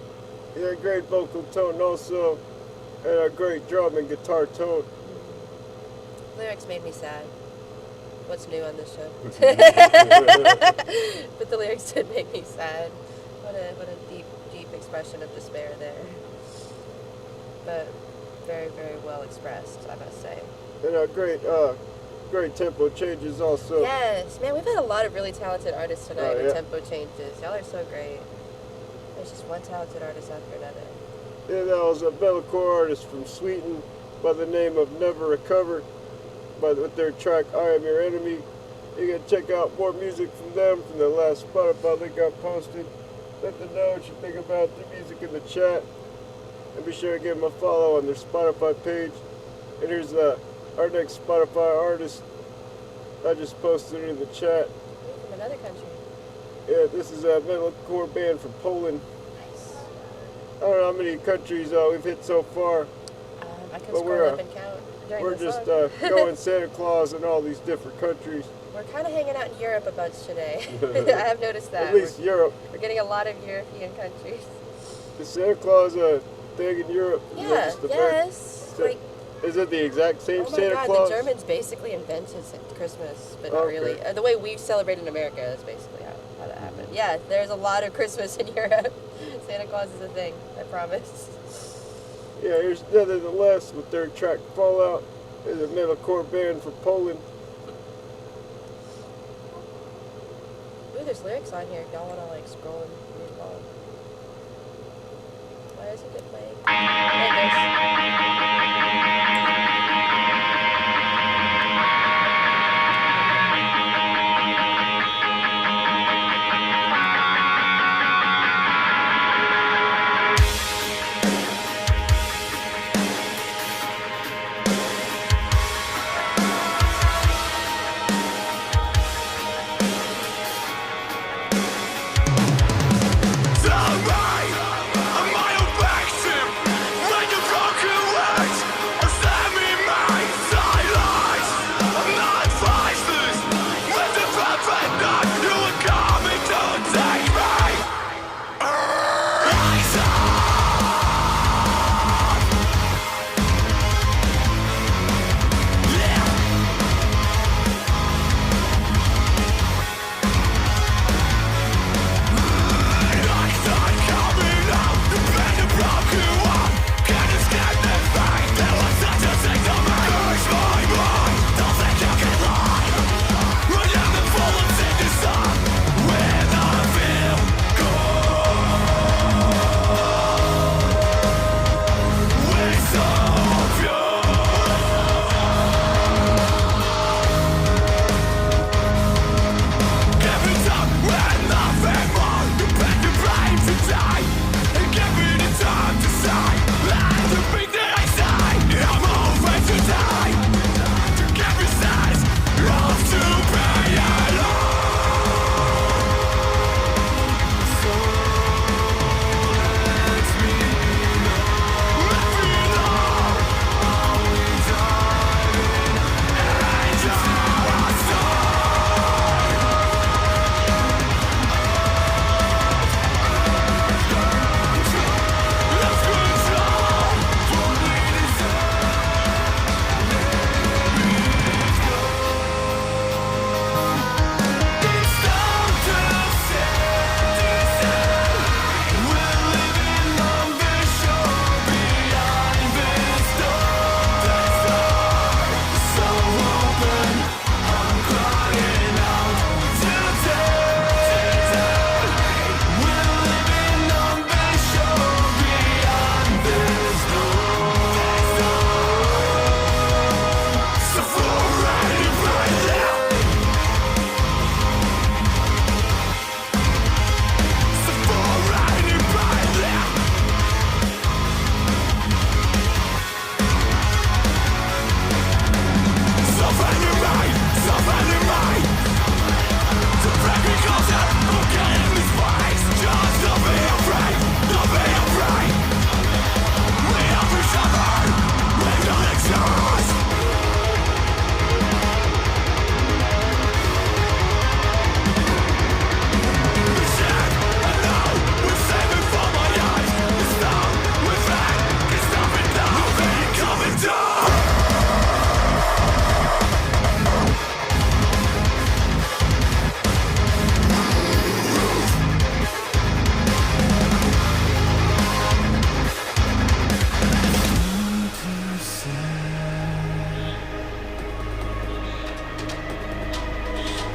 Yeah, great vocal tone also, and a great drum and guitar tone. Lyrics made me sad. What's new on this show? But the lyrics did make me sad. What a deep expression of despair there. But very, very well expressed, I must say. And a great tempo changes also. Yes, man, we've had a lot of really talented artists tonight Oh, with yeah. tempo changes. Y'all are so great. There's just one talented artist after another. Yeah, that was a metalcore artist from Sweden by the name of Never Recover, with their track I Am Your Enemy. You can check out more music from them from the last Spotify link I posted. Let them know what you think about the music in the chat. And be sure to give them a follow on their Spotify page. And here's our next Spotify artist. I just posted it in the chat. From another country. Yeah, this is a metalcore band from Poland. Nice. I don't know how many countries we've hit so far. I can But scroll up and count during We're the just song. going Santa Claus in all these different countries. We're kind of hanging out in Europe a bunch today. I have noticed that. At least Europe. We're getting a lot of European countries. Is Santa Claus a thing in Europe? Is that Yeah, just the yes. fact? Like, Is it the exact same oh my Santa God, Claus? the Germans basically invented Christmas, but not Okay. really. The way we celebrate in America is basically how that happened. Yeah, there's a lot of Christmas in Europe. Santa Claus is a thing, I promise. Yeah, here's Nevertheless with their track Fallout. Is a metalcore band from Poland. Ooh, there's lyrics on here if y'all want to like scroll and read along. Why isn't it playing? There it goes. Alright, I'm my own backship. When you broke away.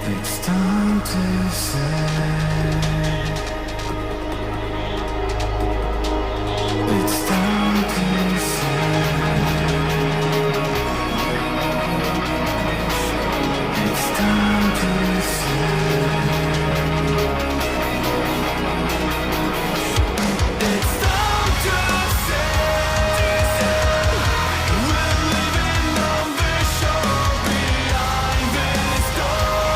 It's time to say. It's time to say. It's time to say. It's time to say. We're living on this shore behind this door.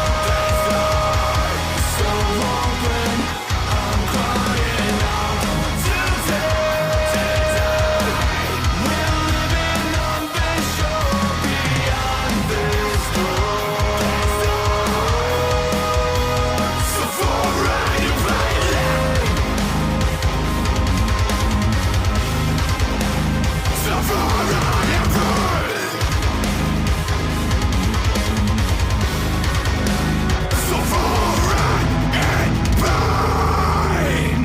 So open, I'm crying out today. We're living on this shore behind this door. So far right and right. So far right and right. So far right and right.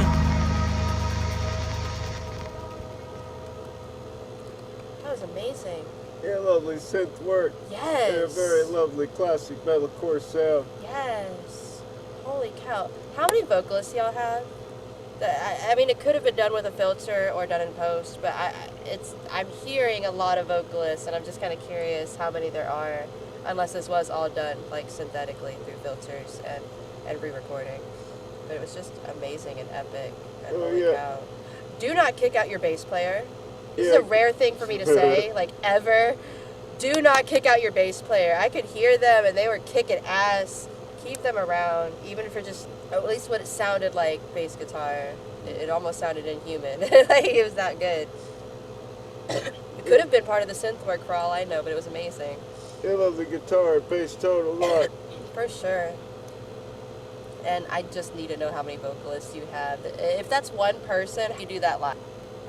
That was amazing. Yeah, lovely synth work. And a Yes. very lovely classic metalcore sound. Yes. Holy cow. How many vocalists y'all have? I mean, it could have been done with a filter or done in post, but I'm hearing a lot of vocalists, and I'm just kind of curious how many there are, unless this was all done like synthetically through filters and re-recording. But it was just amazing and epic. And Oh, holy yeah. cow. Do not kick out your bass player. This is Yeah. a rare thing for me to say, like ever. Do not kick out your bass player. I could hear them and they were kicking ass. Keep them around, even for just at least what it sounded like bass guitar. It almost sounded inhuman. Like it was that good. It could have been part of the synth work for all I know, but it was amazing. I love the guitar and bass tone a lot. For sure. And I just need to know how many vocalists you have. If that's one person, you do that live.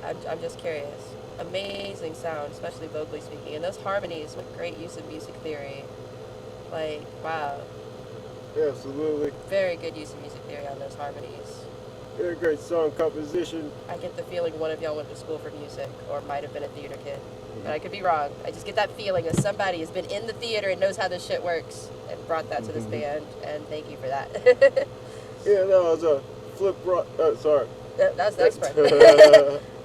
I'm just curious. Amazing sound, especially vocally speaking. And those harmonies, what great use of music theory. Like, wow. Absolutely. Very good use of music theory on those harmonies. Yeah, great song composition. I get the feeling one of y'all went to school for music or might have been a theater kid. But I could be wrong. I just get that feeling that somebody has been in the theater and knows how this shit works and brought that to this band. And thank you for that. Yeah, that was a flip rock. Sorry. That was the next part.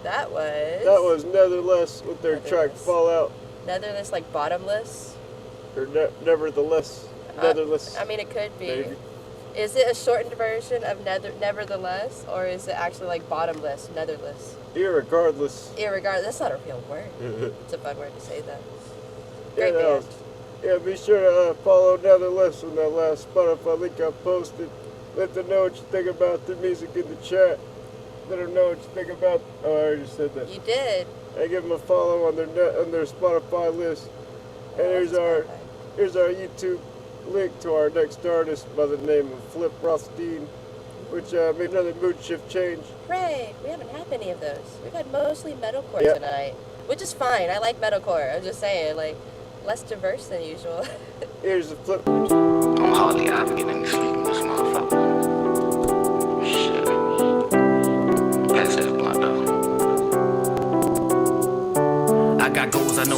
That was... That was Netherless with their track Netherless. Fallout. Netherless, like bottomless? Or Nevertheless. Netherless. I mean, it could be. Maybe. Is it a shortened version of Nevertheless, or is it actually like bottomless, netherless? Irregardless. Irregardless, that's not a real word. It's a fun word to say, though. Yeah, Great that band. was- yeah, be sure to follow Netherless on that last Spotify link I posted. Let them know what you think about their music in the chat. Let them know what you think about. Oh, I already said that. You did. I give them a follow on their Spotify list. And here's our YouTube link to our next artist by the name of Flip Rothstein, which made another mood shift change. Hooray! We haven't had many of those. We've had mostly metalcore Yep. tonight, which is fine. I like metalcore. I'm just saying, like, less diverse than usual. Here's the Flip. I'm hardly ever getting sleep in this motherfucker. Shit. Pass that blunt though. I got goals, I know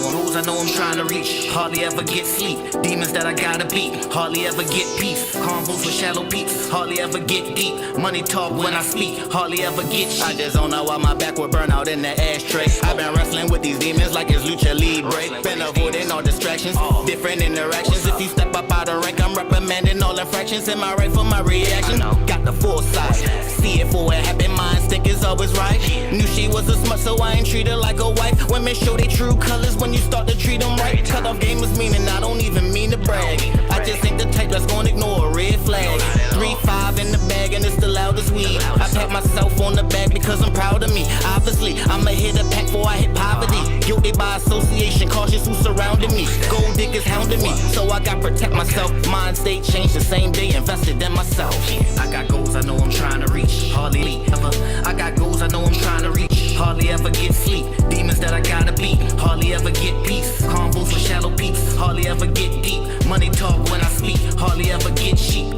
I'm trying to reach. Hardly ever get sleep. Demons that I gotta beat. Hardly ever get peace. Convos with shallow peaks. Hardly ever get deep. Money talk when I speak. Hardly ever get cheap. I just don't know why my back would burn out in the ashtray. I've been wrestling with these demons like it's lucha libre. Been avoiding all distractions. Different interactions. If you step up out of rank, I'm reprimanding all infractions. Am I right for my reaction? Got the foresight. See it for it happen. My instinct is always right. Knew she was a smut, so I ain't treat her like a wife. Women show they true colors when you start to treat them right. Cut off gamers meaning I don't even mean to brag. I just ain't the type that's gonna ignore a red flag. 3-5 in the bag and it's the loudest weed. I pat myself on the back because I'm proud of me. Obviously, I'ma hit a pack before I hit poverty. Guilty by association, cautious who surrounded me. Gold diggers hounding me, so I got protect myself. Mind state changed the same day, invested in myself. I got goals I know I'm trying to reach. Hardly ever. I got goals I know I'm trying to reach. Hardly ever get sleep. Demons that I gotta beat. Hardly ever get peace. Combos with shallow peaks. Hardly ever get deep. Money talk when I speak. Hardly ever get cheap.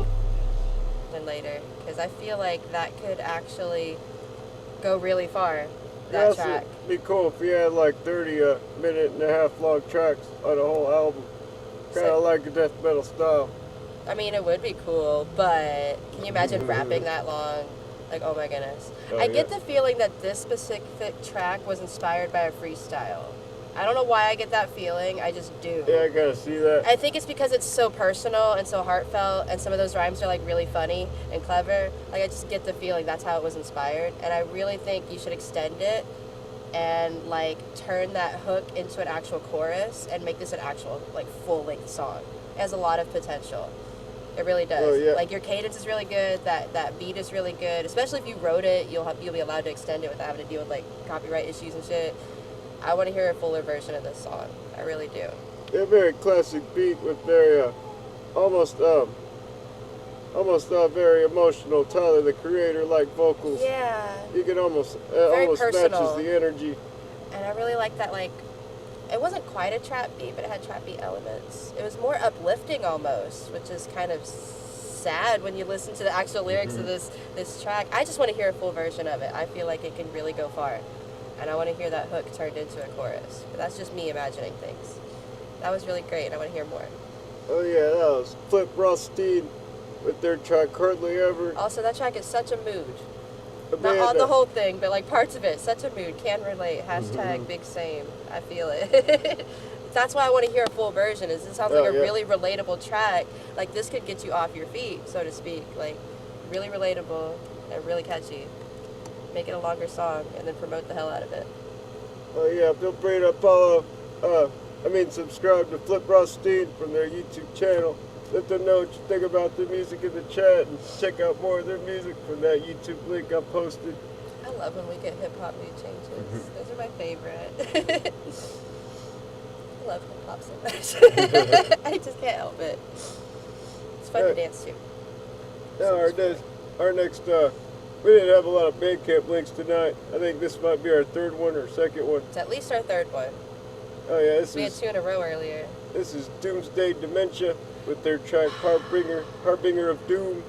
And later, because I feel like that could actually go really far. Yeah, That track. it'd be cool if you had like 30 minute and a half long tracks on a whole album. Kind of So- like a death metal style. I mean, it would be cool, but can you imagine rapping that long? Like, oh my goodness. Oh, I get yeah. the feeling that this specific track was inspired by a freestyle. I don't know why I get that feeling, I just do. Yeah, I gotta see that. I think it's because it's so personal and so heartfelt, and some of those rhymes are like really funny and clever. Like, I just get the feeling that's how it was inspired, and I really think you should extend it and like turn that hook into an actual chorus and make this an actual like full-length song. It has a lot of potential. It really does. Oh, yeah. Like, your cadence is really good. That beat is really good. Especially if you wrote it, you'll be allowed to extend it without having to deal with like copyright issues and shit. I want to hear a fuller version of this song. I really do. Yeah, very classic beat with very almost very emotional Tyler the Creator like vocals. Yeah. You can almost Very almost personal. matches the energy. And I really like that, like, it wasn't quite a trap beat, but it had trap beat elements. It was more uplifting almost, which is kind of sad when you listen to the actual lyrics of this track. I just want to hear a full version of it. I feel like it can really go far. And I want to hear that hook turned into a chorus. But that's just me imagining things. That was really great, and I want to hear more. Oh yeah, that was Flip Rothstein with their track Hardly Ever. Also, that track is such a mood. Not Man, on the whole thing, but like parts of it. Such a mood. Can relate. Hashtag big same. I feel it. That's why I want to hear a full version. Is it sounds like a yeah. really relatable track. Like, this could get you off your feet, so to speak. Like, really relatable and really catchy. Make it a longer song and then promote the hell out of it. Oh yeah, feel free to follow, subscribe to Flip Rothstein from their YouTube channel. Let them know what you think about their music in the chat and check out more of their music from that YouTube link I posted. I love when we get hip hop mood changes. Those are my favorite. I love hip hop so much. I just can't help it. It's fun to dance to. Yeah, our next, we didn't have a lot of Bandcamp links tonight. I think this might be our third one or second one. It's at least our third one. Oh yeah, We had 2 in a row earlier. this is Doomsday Dementia with their track Harbinger of Doom.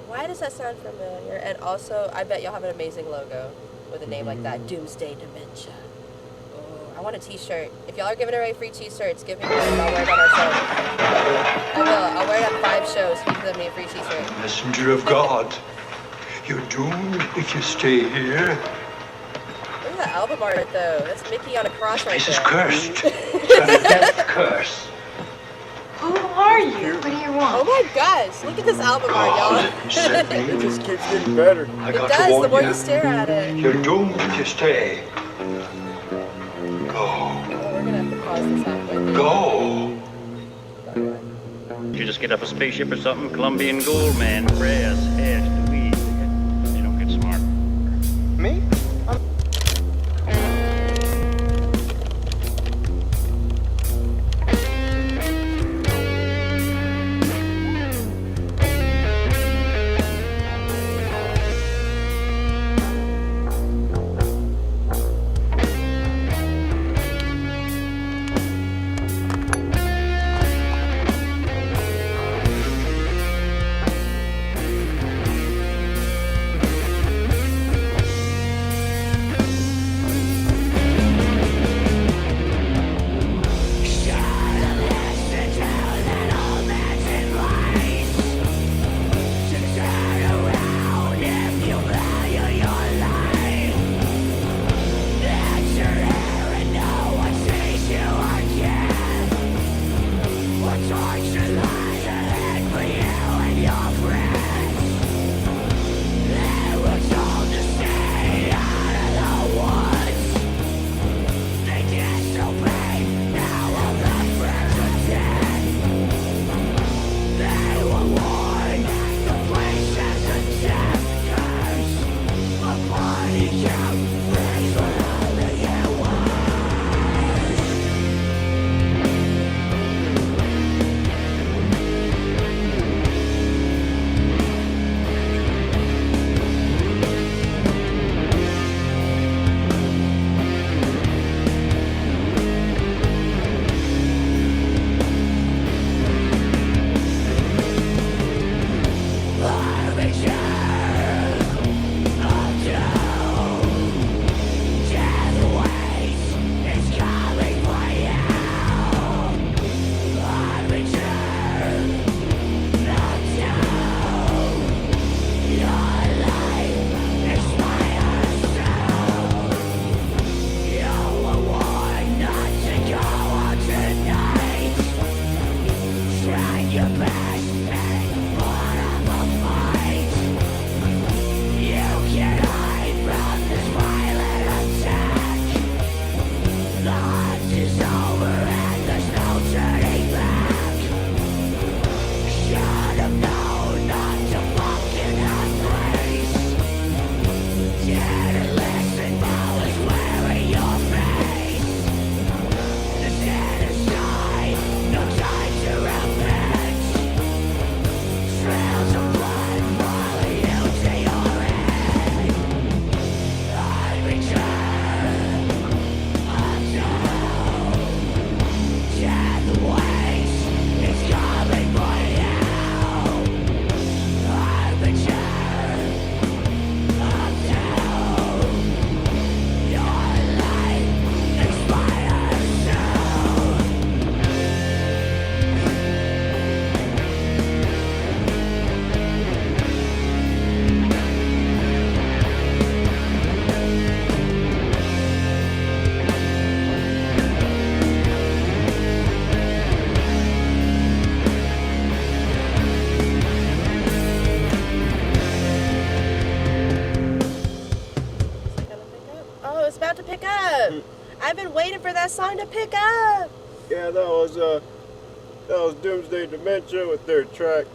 Why does that sound familiar? And also, I bet y'all have an amazing logo with a name like that, Doomsday Dementia. Oh, I want a t-shirt. If y'all are giving away free t-shirts, give me one. I'll wear it on our show. I will. I'll wear it on 5 shows if you give me a free t-shirt. Messenger of God, you're doomed if you stay here. Look at that album art, though. That's Mickey on a cross right This is there. cursed. It's got a death curse. Who are you? What do you want? Oh my gosh, look at this album art, y'all. Set It me. just keeps getting better. I It got to does, the warn more you. you stare at it. You're doomed if you stay. Go. Oh, we're gonna have to pause this halfway. Go. You just get up a spaceship or something, Colombian gold, man. Brass, ash, the weed. You don't get smart. Me? I've been waiting for that song to pick up. Yeah, that was Doomsday Dementia with their track.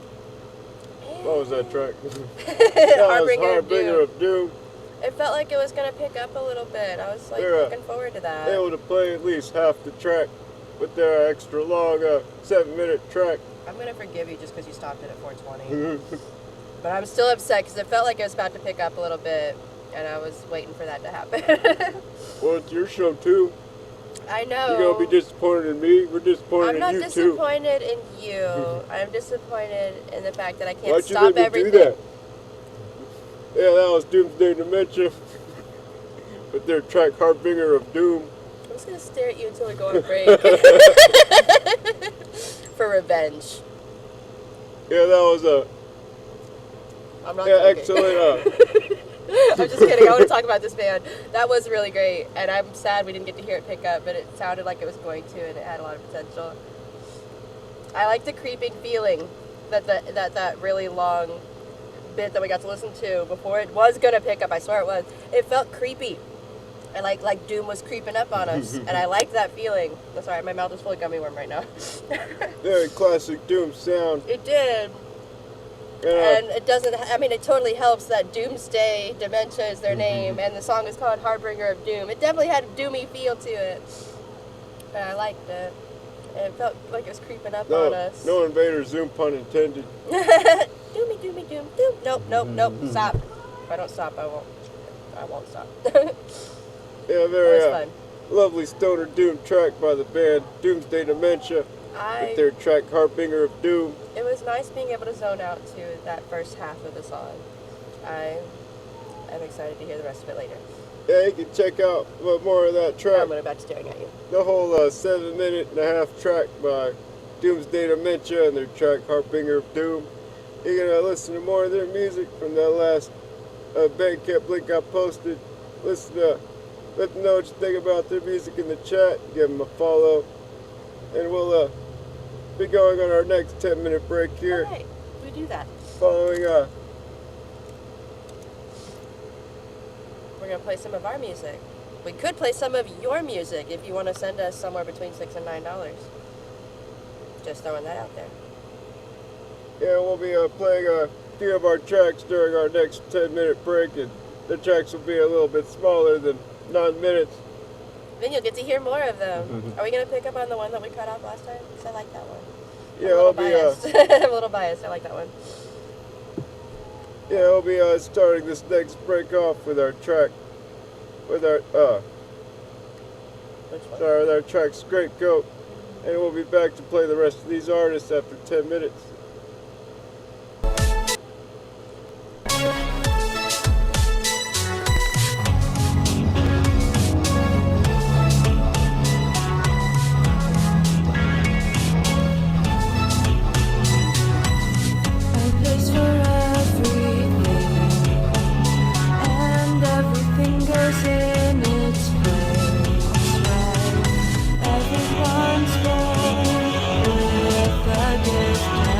What was that track? That was Harbinger of Doom. It felt like it was gonna pick up a little bit. I was like looking forward to that. Able to play at least half the track with their extra long 7-minute track. I'm gonna forgive you just because you stopped it at 4:20. But I'm still upset because it felt like it was about to pick up a little bit, and I was waiting for that to happen. Well, it's your show too. I know. You're gonna be disappointed in me. We're disappointed in you too. I'm not disappointed in you. I'm disappointed in the fact that I can't Why'd stop you let me everything. do that? Yeah, that was Doomsday Dementia with their track Harbinger of Doom. I'm just gonna stare at you until we go on break. For revenge. Yeah, that was I'm not excellent. I'm just kidding. I want to talk about this band. That was really great, and I'm sad we didn't get to hear it pick up, but it sounded like it was going to, and it had a lot of potential. I like the creeping feeling that really long bit that we got to listen to before it was gonna pick up. I swear it was. It felt creepy, and like Doom was creeping up on us, and I liked that feeling. I'm sorry, my mouth is full of gummy worm right now. Very classic Doom sound. It did. And it doesn't, it totally helps that Doomsday Dementia is their name, and the song is called Harbinger of Doom. It definitely had a doomy feel to it, and I liked it. And it felt like it was creeping up on us. No Invader Zoom, pun intended. Doomy, doomy, doom, doom. Nope, stop. If I don't stop, I won't stop. Yeah, very lovely stoner Doom track by the band Doomsday Dementia with their track Harbinger of Doom. It was nice being able to zone out to that first half of the song. I'm excited to hear the rest of it later. Yeah, you can check out more of that track. I'm about staring at you. The whole 7.5-minute track by Doomsday Dementia and their track Harbinger of Doom. You're going to listen to more of their music from that last Bandcamp link I posted. Let them know what you think about their music in the chat. Give them a follow. And we'll be going on our next 10-minute break here. All right, we do that. Following we're going to play some of our music. We could play some of your music if you want to send us somewhere between $6 and $9. Just throwing that out there. Yeah, we'll be playing a few of our tracks during our next 10-minute break, and the tracks will be a little bit smaller than 9 minutes. Then you'll get to hear more of them. Are we going to pick up on the one that we cut off last time? Because I like that one. Yeah, I'll be I'm a little biased. I like that one. Yeah, I'll be starting this next break off with our track, with our with our track Scapegoat, and we'll be back to play the rest of these artists after 10 minutes. Everyone's born with a gift.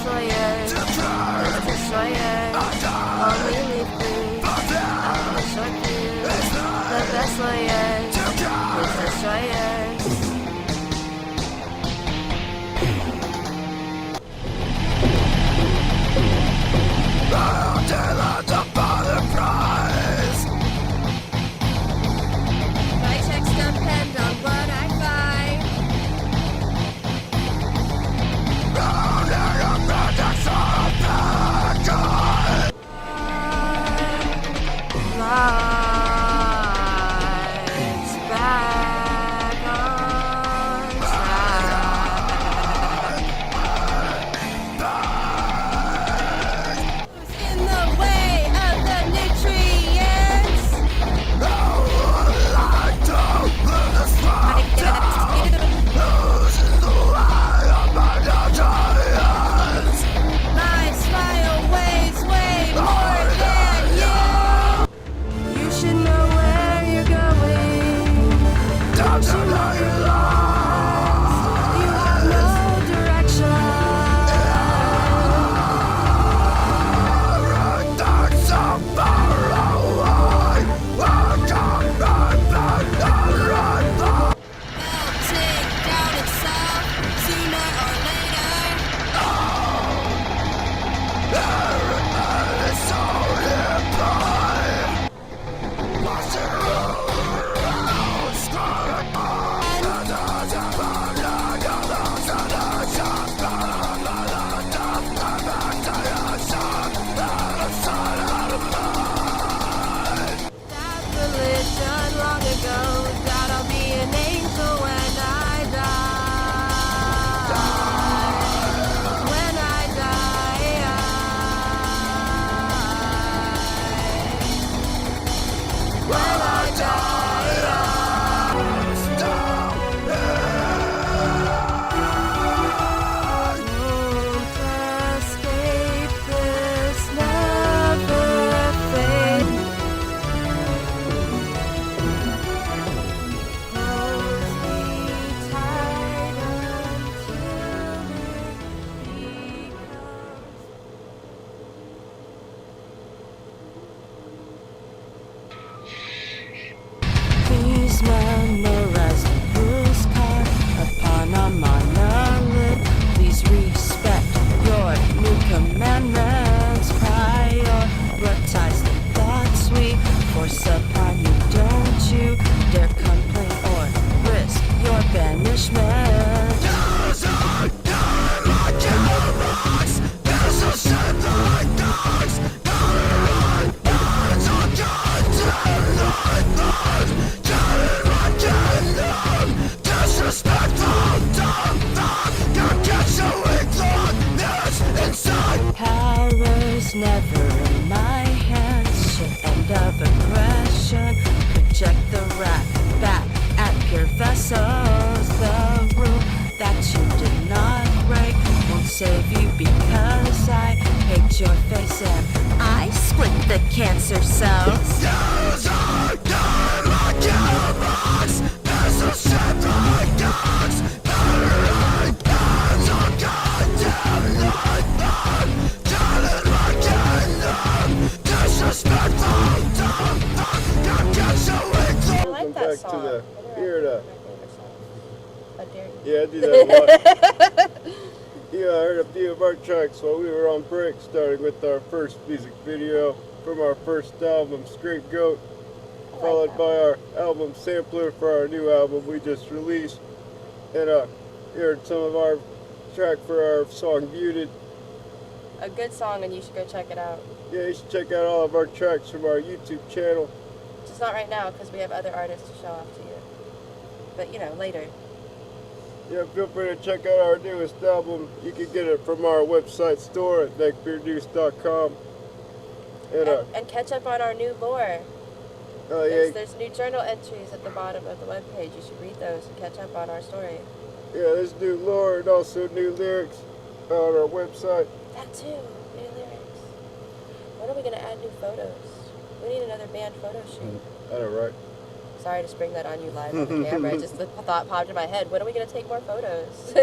lawyers, business lawyers, only leave clues on the short fuse. The best lawyers, business lawyers. My checks depend on what I find. Lights back on track. Who's in the way of the nutrients? My smile weighs way more than you. You should know where you're going. Don't you know you're lost? You have no direction. Melting down itself sooner or later. That religion long ago that I'll be an angel when I die. When I die. When I die. Won't escape this never fade. Hold me tight until it becomes. Please memorize the rules card upon a monument. Please respect your new commandments. Prioritize the thoughts we force upon you. Don't you dare complain or risk your banishment. Power's never in my hands. Shit end of aggression. Project the wrath back at pure vessels. The rule that you did not break won't save you because I hate your face and I split the cancer cells. I like that Back song. to the here to I dare you. yeah, I do that a lot. Yeah, I heard a few of our tracks while we were on break, starting with our first music video from our first album, Scapegoat, followed by our album sampler for our new album we just released, and heard some of our track for our song Muted. A good song, and you should go check it out. Yeah, you should check out all of our tracks from our YouTube channel. Just not right now, because we have other artists to show off to you. But, you know, later. Yeah, feel free to check out our newest album. You can get it from our website store at neckbeardnoose.com. And catch up on our new lore. Yeah, There's new journal entries at the bottom of the webpage. You should read those and catch up on our story. yeah, there's new lore and also new lyrics on our website. That too, new lyrics. When are we going to add new photos? We need another band photo shoot. I know, right? Sorry to spring that on you live on the camera. Just the thought popped in my head. When are we going to take more photos?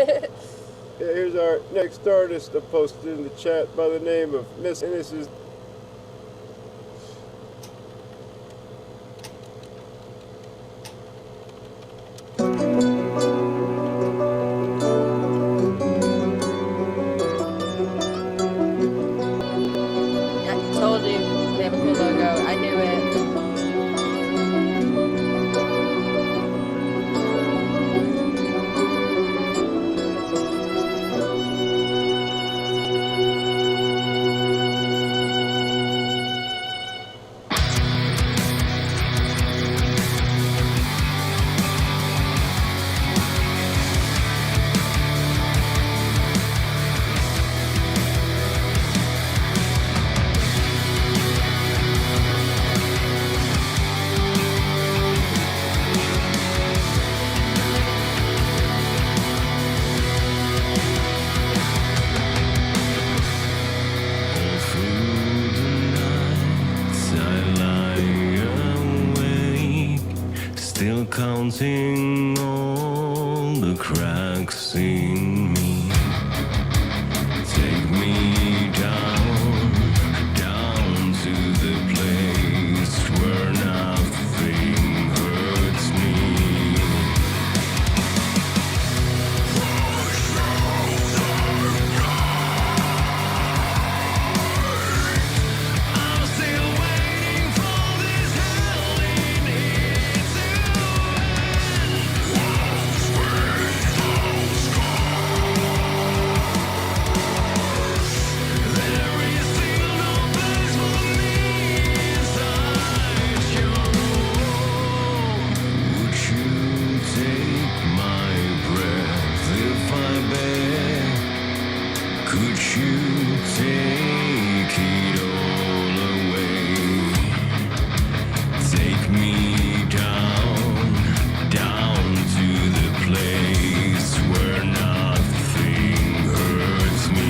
Yeah, here's our next artist I posted in the chat by the name of Miss and Mrs. I told you they have a cool logo. I knew it. Still counting all the cracks in me. Take me down, down to the place where nothing hurts me. I'm still waiting for this hell in here there is still no place for me inside your room. Would you take my breath if I beg? Could you take it all away? Take me down, down to the place where nothing hurts me.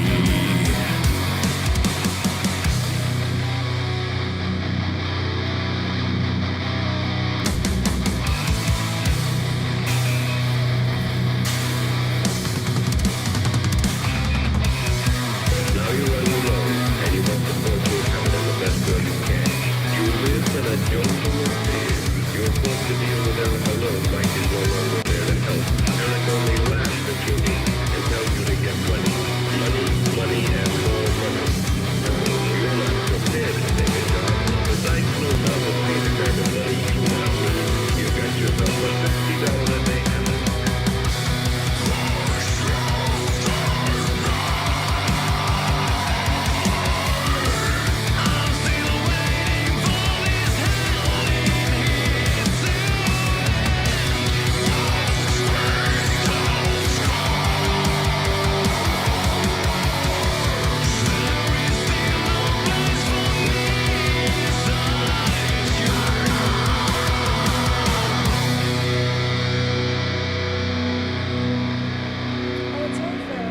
Now you're on your own, and you must support your town in the best way you can. You live in a jungle of fear. You're forced to deal with them alone, like you're no longer there to help. Eric only laughs at you and tells you to get money. Money, money, and more money. No, you're not prepared to take a job. Besides, no one will pay the kind of money you have. You got yourself a $50 a day habit. I'm still waiting for this hell in here Oh, it's over.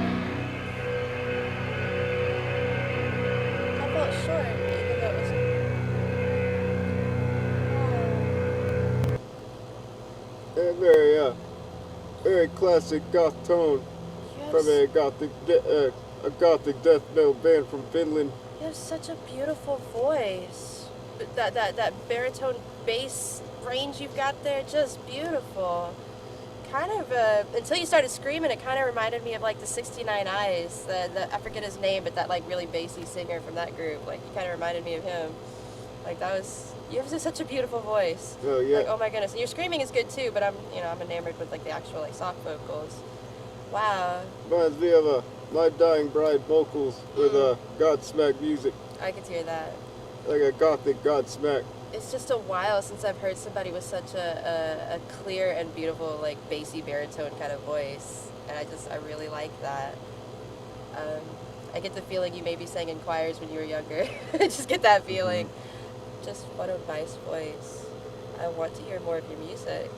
I felt short, even though it was. A very classic goth tone from a gothic death metal band from Finland. You have such a beautiful voice. That baritone bass range you've got there, just beautiful. Kind of, until you started screaming, it kind of reminded me of like the 69 Eyes. I forget his name, but that like really bassy singer from that group. Like, you kind of reminded me of him. Like, you have such a beautiful voice. Oh yeah. Like, oh my goodness. And your screaming is good too, but I'm enamored with like the actual like soft vocals. Wow. Reminds me of My Dying Bride vocals with Godsmack music, I could hear that. like a gothic Godsmack. It's just a while since I've heard somebody with such a clear and beautiful, like, bassy baritone kind of voice. And I really like that. I get the feeling you maybe sang in choirs when you were younger. I just get that feeling. Just what a nice voice. I want to hear more of your music.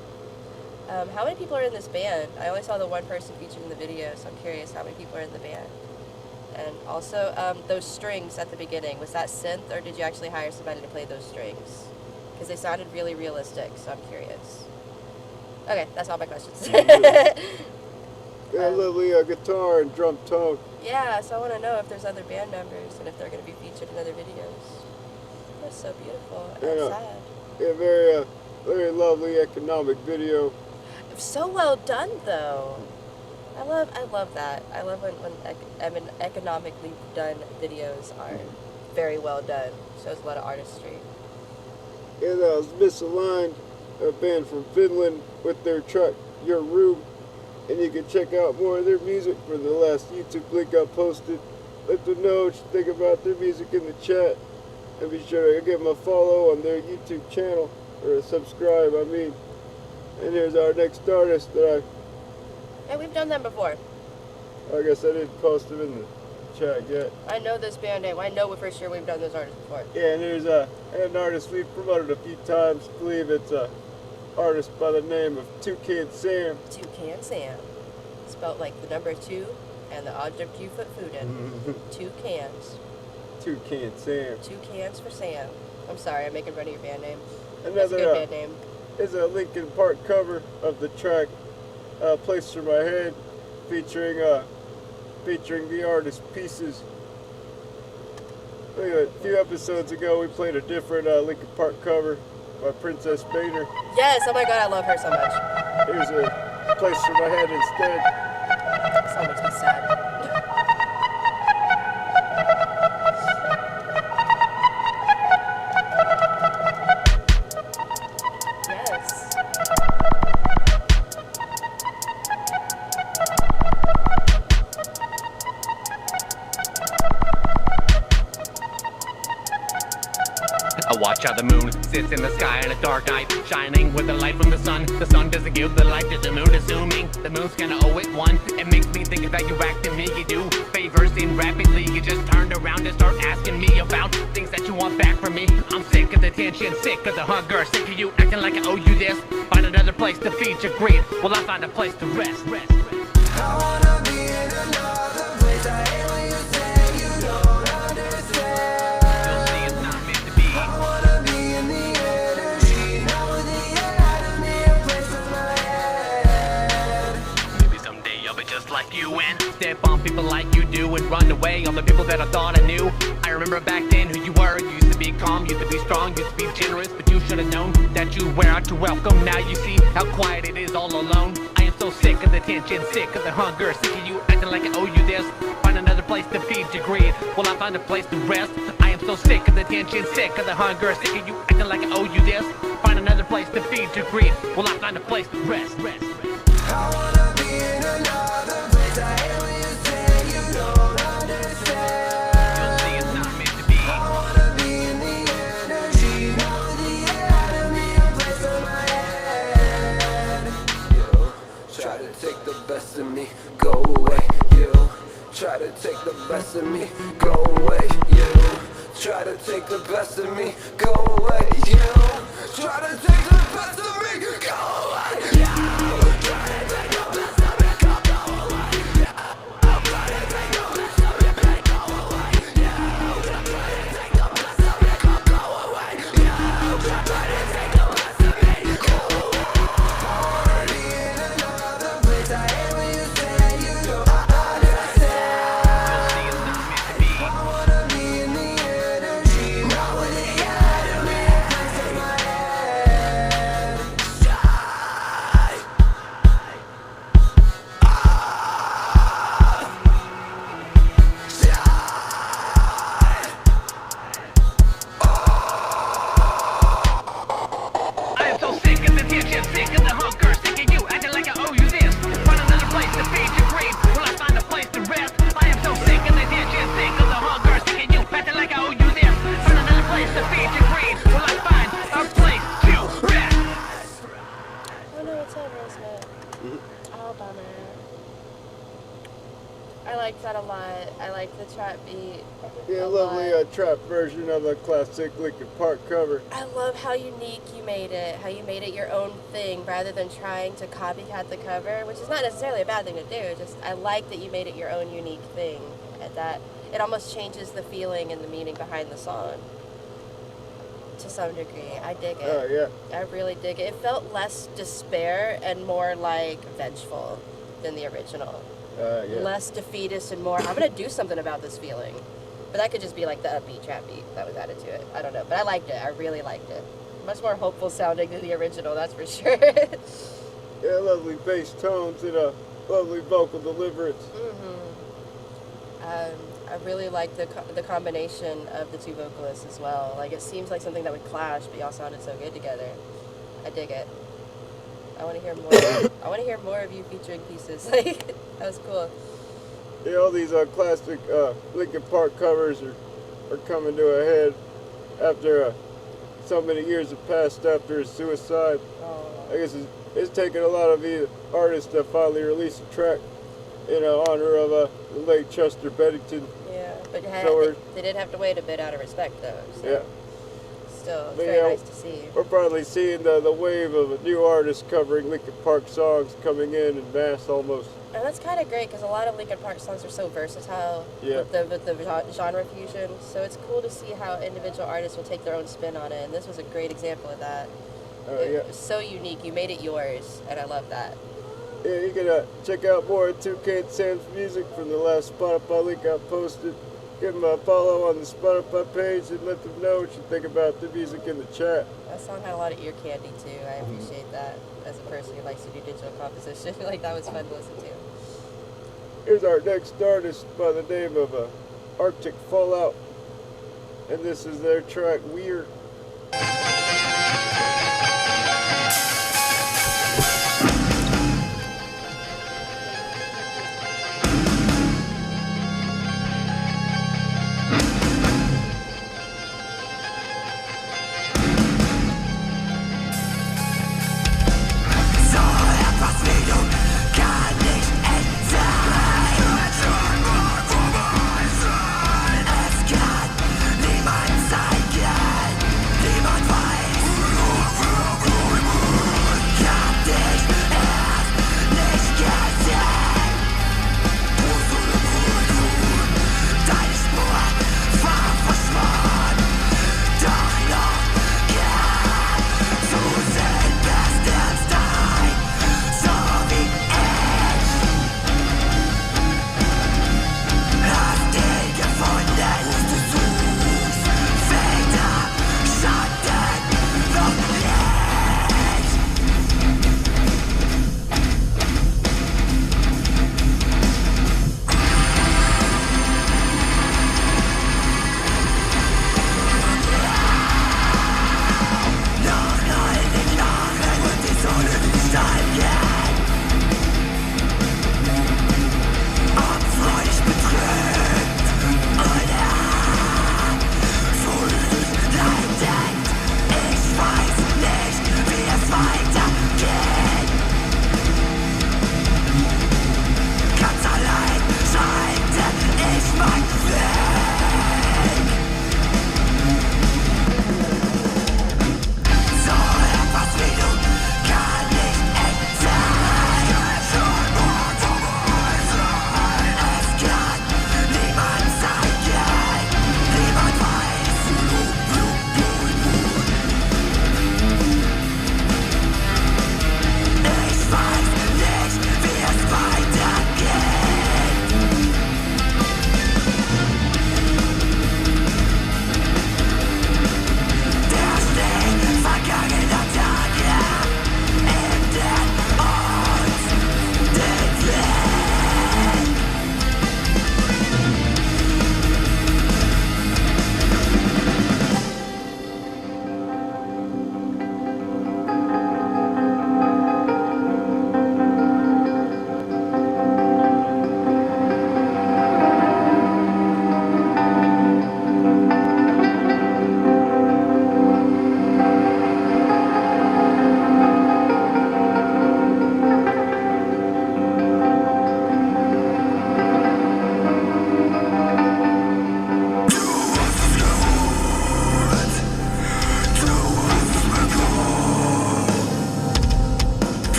How many people are in this band? I only saw the one person featured in the video, so I'm curious how many people are in the band. And also, those strings at the beginning, was that synth, or did you actually hire somebody to play those strings? Because they sounded really realistic, so I'm curious. Okay, that's all my questions. Yeah, lovely guitar and drum tone. Yeah, so I want to know if there's other band members and if they're going to be featured in other videos. That's so beautiful and Yeah. sad. Yeah, very lovely economic video. So well done, though. I love that. I love when economically done videos are very well done. Shows a lot of artistry. And that was Misaligned, a band from Finland with their track Your Room. And you can check out more of their music for the last YouTube link I posted. Let them know what you think about their music in the chat. And be sure to give them a follow on their YouTube channel, or a subscribe, I mean. And here's our next artist that Yeah, we've done them before. I guess I didn't post him in the chat yet. I know this band name. I know for sure we've done this artist before. Yeah, and here's an artist we've promoted a few times. I believe it's a artist by the name of Toucan Sam. Toucan Sam. Spelled like the number 2 and the object you put food in. 2 cans. Toucan Sam. 2 cans for Sam. I'm sorry, I'm making fun of your band name. That's a Another good band name. is a Linkin Park cover of the track Place for My Head, featuring the artist Pieces. Look at it, a few episodes ago we played a different Linkin Park cover by Princess Bader. Yes, oh my god, I love her so much. Here's a Place for My Head instead. So makes me sad. Yes. I watch how the moon sits in the sky on a dark night, shining with the light from the sun. The sun doesn't give the light to the moon, assuming the moon's gonna owe it one. It makes me think about you acting me, you do favors in rapidly. You just turned around and start asking me about things that you want back from me. I'm sick of the tension, sick of the hunger, sick of you acting like I owe you this. Find another place to feed your greed, well I find a place to rest. I wanna be in another place. I hate when you say you don't understand. You'll see it's not meant to be. I wanna be in the energy, not with the anatomy, a place in my head. Maybe someday I'll be just like you and step on people like you do and run away on the people that I thought I knew. I remember back then who you were. You used to be calm, used to be strong, used to be generous, but you should have known that you were out to welcome. Now you see how quiet it is all alone. I am so sick of the tension, sick of the hunger, sick of you acting like I owe you this. Find another place to feed your greed, will I find a place to rest? I am so sick of the tension, sick of the hunger, sick of you acting like I owe you this. Find another place to feed your greed, will I find a place to rest? I wanna be in another place. I hate when you say you don't understand. You'll see it's not meant to be. I wanna be in the energy, not with the anatomy, a place in my head. You try to take the best of me, go away. You try to take the best of me, go away. You try to take the best of me, go away. You try to take the best of me, go away. You try to take the best of me, go away. You try to take the best of me, go away. You try to take the best of me, go away. You try to take the best of me, go away. I wanna be in another place. I hate when you say you don't understand. I wanna be in the energy, not with the enemy, a place in my head. I am so sick of the tension, sick of the hunger, sick of you acting like I owe you this. Find another place to feed your greed, will I find a place to rest? I am so sick of the tension, sick of the hunger, sick of you acting like I owe you this. Find another place to feed your greed, will I find a place to rest? Oh no, it's over, isn't it? Oh, bummer. I liked that a lot. I liked the trap beat. Yeah, a lovely lot. trap version of the classic Linkin Park cover. I love how unique you made it, how you made it your own thing rather than trying to copycat the cover, which is not necessarily a bad thing to do. Just I like that you made it your own unique thing. And that it almost changes the feeling and the meaning behind the song to some degree. I dig it. Oh, yeah. I really dig it. It felt less despair and more like vengeful. than the original. Yeah. Less defeatist and more, I'm gonna do something about this feeling. But that could just be like the upbeat trap beat that was added to it. I don't know, but I liked it. I really liked it. Much more hopeful sounding than the original, that's for sure. Yeah, lovely bass tones and a lovely vocal deliverance. I really like the combination of the two vocalists as well. Like, it seems like something that would clash, but y'all sounded so good together. I dig it. I want to hear more. I want to hear more of you featuring pieces. Like, that was cool. Yeah, all these classic Linkin Park covers are coming to a head after so many years have passed after his suicide. I guess it's taken a lot of the artists to finally release a track in honor of the late Chester Bennington. Yeah, but they did have to wait a bit out of respect, though. So. Yeah. Still, it's very nice to see. We're probably seeing the wave of new artists covering Linkin Park songs coming in mass almost. And that's kind of great because a lot of Linkin Park songs are so versatile with the genre fusion. So it's cool to see how individual artists will take their own spin on it. And this was a great example of that. It was so unique. You made it yours, and I love that. Yeah, you can check out more of Toucan Sam's music from the last Spotify link I posted. Give them a follow on the Spotify page and let them know what you think about the music in the chat. That song had a lot of ear candy too. I appreciate that as a person who likes to do digital composition. Like, that was fun to listen to. Here's our next artist by the name of Arctic Fallout, and this is their track Weird. Es kann niemand zeigen.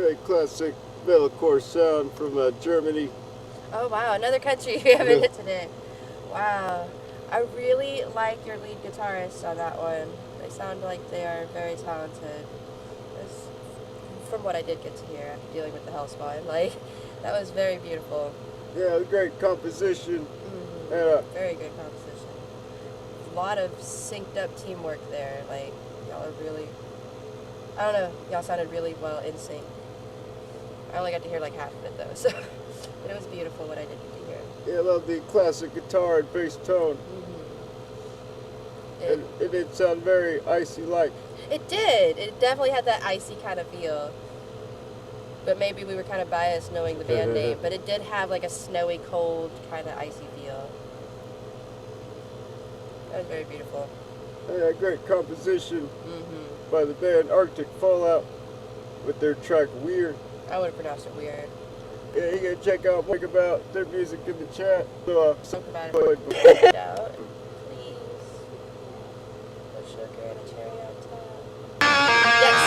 A classic metalcore sound from Germany. Oh wow, another country we haven't hit today. Wow. I really like your lead guitarist on that one. They sound like they are very talented. From what I did get to hear after dealing with the Hellspawn, like, that was very beautiful. Yeah, great composition. Very good composition. A lot of synced up teamwork there. Like, y'all are really, I don't know, y'all sounded really well in sync. I only got to hear like half of it though, so but it was beautiful what I did get to hear. Yeah, I love the classic guitar and bass tone. It did sound very icy-like. It did. It definitely had that icy kind of feel. But maybe we were kind of biased knowing the band name, but it did have like a snowy, cold, kind of icy feel. That was very beautiful. Yeah, great composition by the band Arctic Fallout with their track Weird. I would have pronounced it weird. Yeah, you can check out more about their music in the chat. So, talk about it. Out, please. No sugar and a cherry on top. Yes!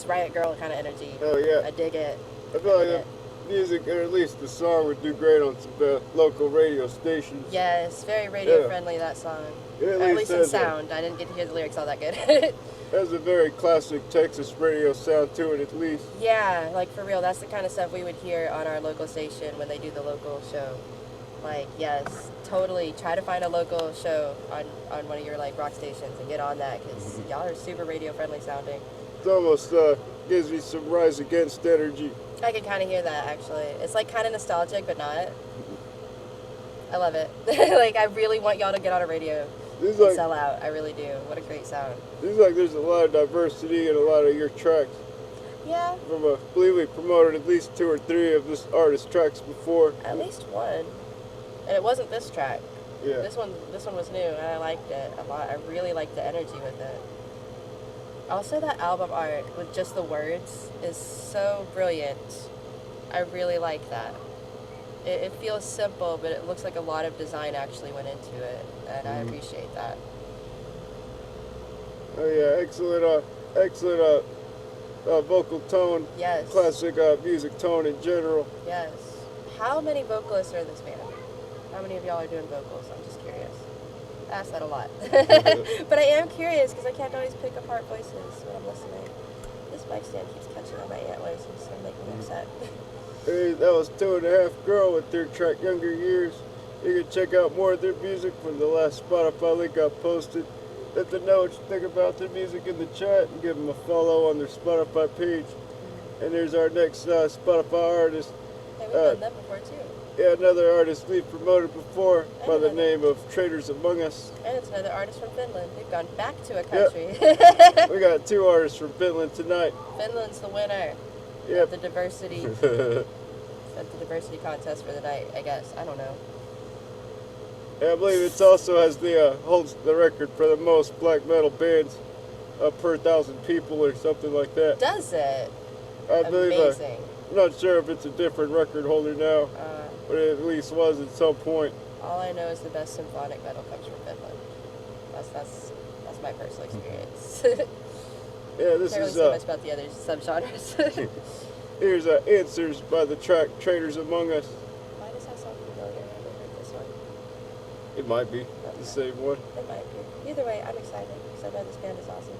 Riot Girl kind of energy. Oh yeah. I dig it. I feel like the music, or at least the song, would do great on some local radio stations. Yes, very radio friendly, that song. At least in sound. I didn't get to hear the lyrics all that good. It has a very classic Texas radio sound to it, at least. Yeah, like for real, that's the kind of stuff we would hear on our local station when they do the local show. Like, yes, totally. Try to find a local show on one of your like rock stations and get on that, because y'all are super radio friendly sounding. It almost gives me some Rise Against energy. I can kind of hear that, actually. It's like kind of nostalgic, but not. I love it. Like, I really want y'all to get on a radio and sell out. I really do. What a great sound. Seems like there's a lot of diversity in a lot of your tracks. Yeah. I believe we promoted at least 2 or 3 of this artist's tracks before. At least one. And it wasn't this track. Yeah. This one was new, and I liked it a lot. I really liked the energy with it. Also, that album art with just the words is so brilliant. I really like that. It feels simple, but it looks like a lot of design actually went into it, and I appreciate that. Oh yeah, excellent vocal tone, Yes. classic music tone in general. Yes. How many vocalists are in this band? How many of y'all are doing vocals? I'm just curious. I ask that a lot. But I am curious because I can't always pick apart voices when I'm listening. This mic stand keeps catching on my antlers and it's going to make me upset. Hey, that was 2.5 Girl with their track Younger Years. You can check out more of their music when the last Spotify link got posted. Let them know what you think about their music in the chat and give them a follow on their Spotify page. And there's our next Spotify artist. Hey, we've done that before too. Yeah, another artist we've promoted before by the name of Traders Among Us. And it's another artist from Finland. We've gone back to a country. Yep. We got 2 artists from Finland tonight. Finland's the winner. Yep. Of the diversity. Of the diversity contest for the night, I guess. I don't know. Yeah, I believe it also has the holds the record for the most black metal bands per 1,000 people or something like that. Does it? I believe. Amazing. I'm not sure if it's a different record holder now, but it at least was at some point. All I know is the best symphonic metal comes from Finland. That's my personal experience. Yeah, this Can't really is say much about the other subgenres. Here's Answers by the track Traders Among Us. Why does that sound familiar? I've never heard this one. It might be the same one. It might be. Either way, I'm excited because I know this band is awesome.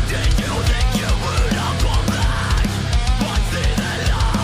Did you think you would not come back? But see the light.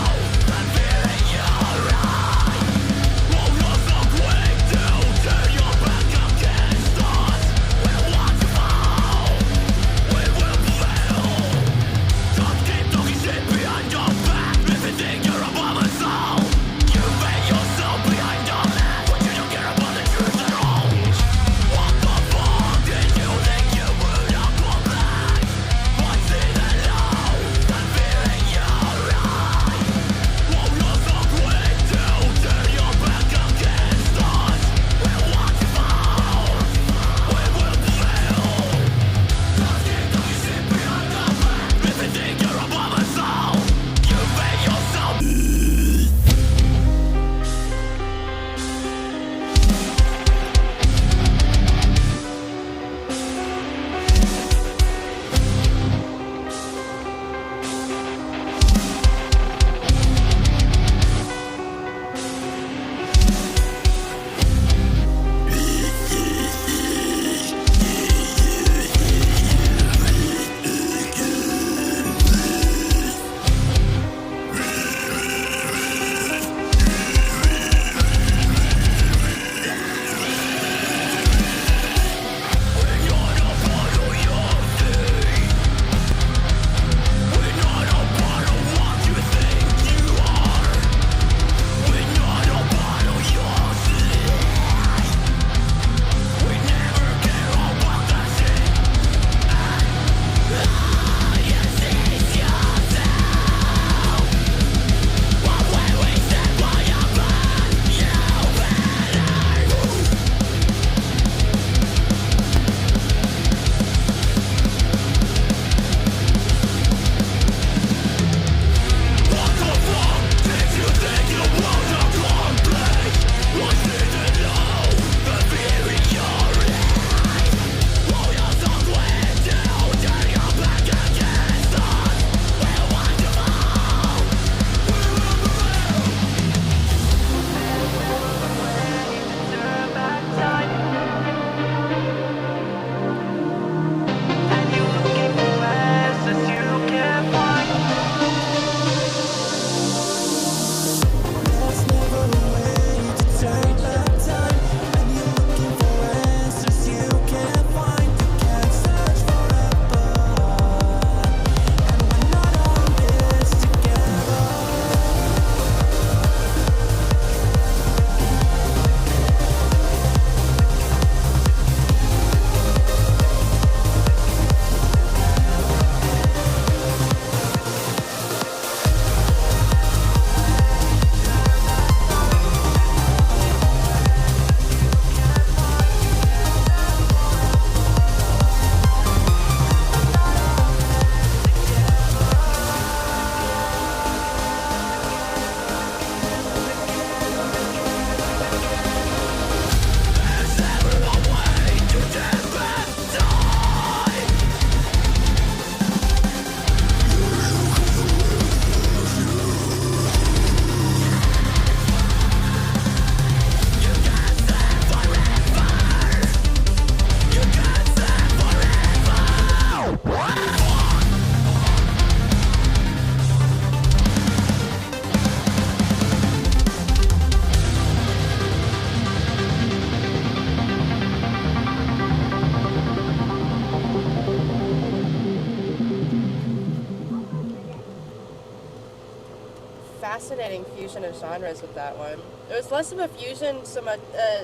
fusion of genres with that one. It was less of a fusion, so much,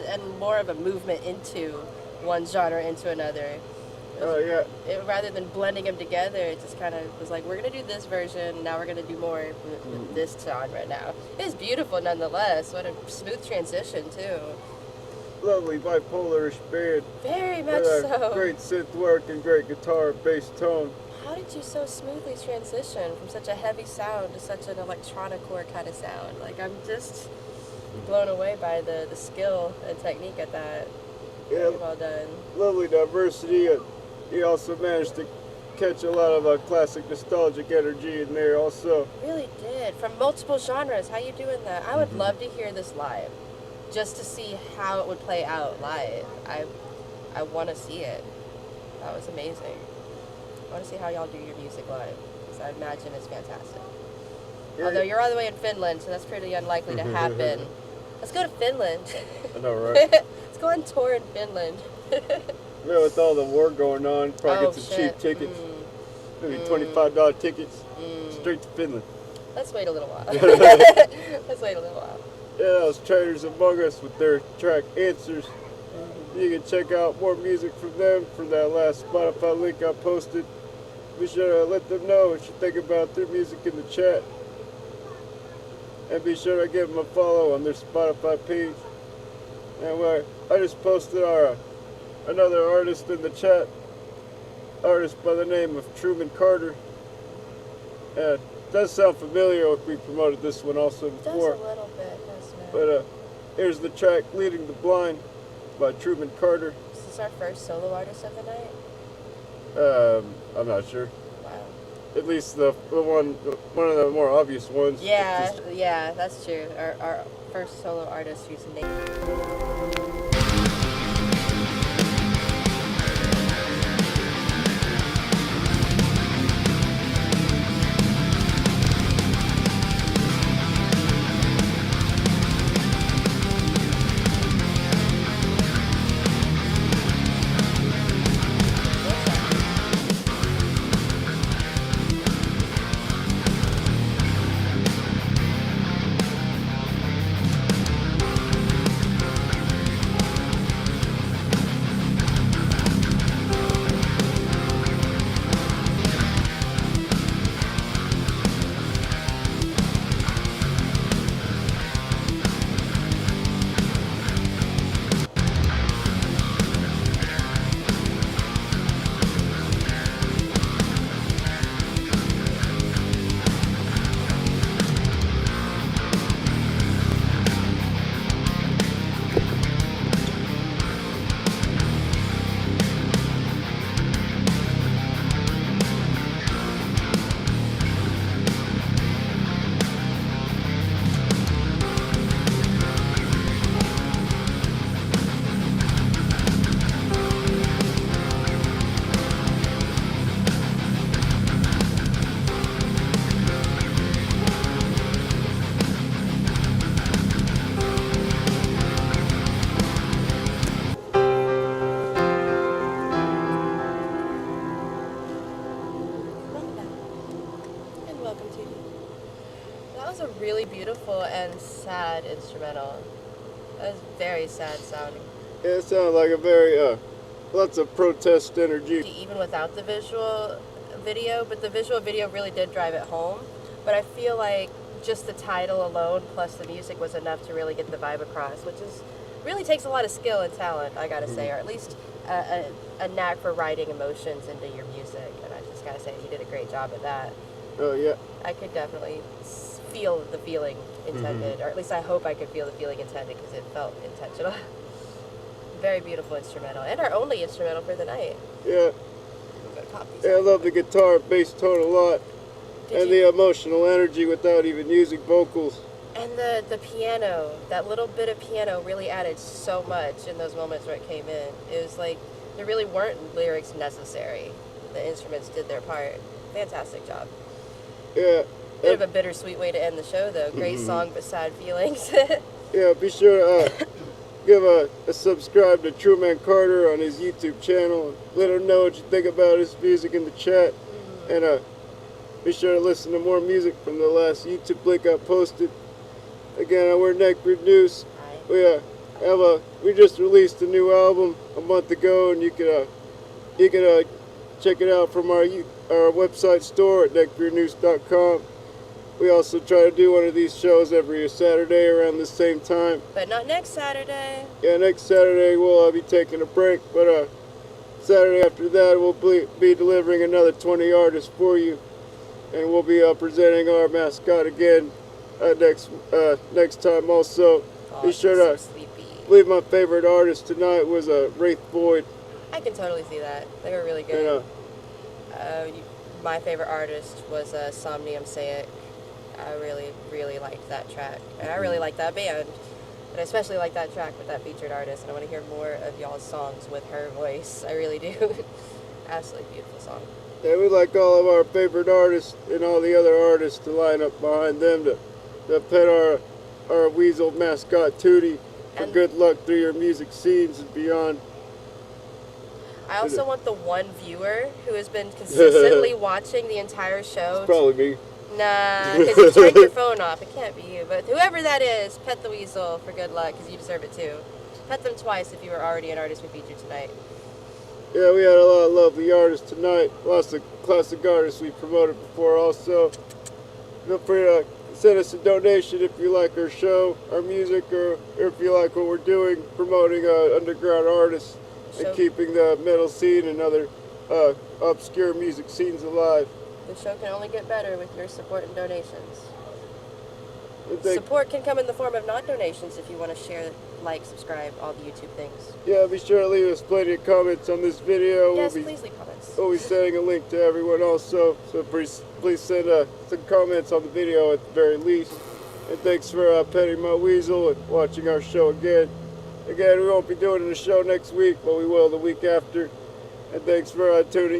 and more of a movement into one genre into another. Rather than blending them together, it just kind of was like, we're going to do this version, now we're going to do more with this genre now. It's beautiful nonetheless. What a smooth transition, too. Lovely bipolar-ish band. Very much so. Great synth work and great guitar and bass tone. How did you so smoothly transition from such a heavy sound to such an electronic-core kind of sound? Like, I'm just blown away by the skill and technique at that. Very well done. Lovely diversity. You also managed to catch a lot of classic nostalgic energy in there also. Really did. From multiple genres. How you doing that? I would love to hear this live. Just to see how it would play out live. I want to see it. That was amazing. I want to see how y'all do your music live, because I imagine it's fantastic. Yeah. Although you're all the way in Finland, so that's pretty unlikely to happen. Let's go to Finland. I know, right? Let's go on tour in Finland. Yeah, with all the war going on, probably get some cheap tickets. Maybe $25 tickets. Straight to Finland. Let's wait a little while. Let's wait a little while. Yeah, those Traders Among Us with their track Answers. You can check out more music from them from that last Spotify link I posted. Be sure to let them know what you think about their music in the chat. And be sure to give them a follow on their Spotify page. And I just posted another artist in the chat. Artist by the name of Truman Carter. It does sound familiar if we promoted this one also before. It does a little bit, doesn't it? But here's the track Leading the Blind by Truman Carter. Is this our first solo artist of the night? I'm not sure. Wow. At least the one of the more obvious ones. Yeah, that's true. Our first solo artist who's Neckbeard. That was a really beautiful and sad instrumental. That was very sad sounding. Yeah, it sounded like a very, lots of protest energy. Even without the visual video, but the visual video really did drive it home. But I feel like just the title alone plus the music was enough to really get the vibe across, which is really takes a lot of skill and talent, I gotta say, or at least a knack for writing emotions into your music. And I just gotta say, you did a great job at that. Oh, yeah. I could definitely feel the feeling intended, or at least I hope I could feel the feeling intended because it felt intentional. Very beautiful instrumental, and our only instrumental for the night. Yeah. Yeah, I love the guitar and bass tone a lot. And the emotional energy without even using vocals. And the piano, that little bit of piano really added so much in those moments where it came in. It was like there really weren't lyrics necessary. The instruments did their part. Fantastic job. Yeah. Bit of a bittersweet way to end the show, though. Great song, but sad feelings. Yeah, be sure to give a subscribe to Truman Carter on his YouTube channel. Let him know what you think about his music in the chat. And be sure to listen to more music from the last YouTube link I posted. Again, we're Neckbeard Noose. Hi. We just released a new album a month ago, and you can check it out from our website store at neckbeardnoose.com. We also try to do one of these shows every Saturday around the same time. But not next Saturday. Yeah, next Saturday we'll be taking a break, but Saturday after that we'll be delivering another 20 artists for you, and we'll be presenting our mascot again next time also. Be sure to believe my favorite artist tonight was Wraith Void. I can totally see that. They were really good. My favorite artist was Somnium Saic. I really, really liked that track. And I really liked that band. And I especially like that track with that featured artist. And I want to hear more of y'all's songs with her voice. I really do. Absolutely beautiful song. Yeah, we like all of our favorite artists and all the other artists to line up behind them to pet our Weasel mascot Tootie for good luck through your music scenes and beyond. I also want the one viewer who has been consistently watching the entire show. It's probably me. Nah, because you turned your phone off. It can't be you. But whoever that is, pet the Weasel for good luck, because you deserve it too. Pet them twice if you were already an artist we featured tonight. Yeah, we had a lot of lovely artists tonight. Lots of classic artists we promoted before also. Feel free to send us a donation if you like our show, our music, or if you like what we're doing, promoting underground artists and keeping the metal scene and other obscure music scenes alive. The show can only get better with your support and donations. Support can come in the form of non-donations if you want to share, like, subscribe, all the YouTube things. Yeah, be sure to leave us plenty of comments on this video. Yes, please leave comments. We'll be sending a link to everyone also, so please send some comments on the video at the very least. And thanks for petting my Weasel and watching our show again. Again, we won't be doing the show next week, but we will the week after. And thanks for tuning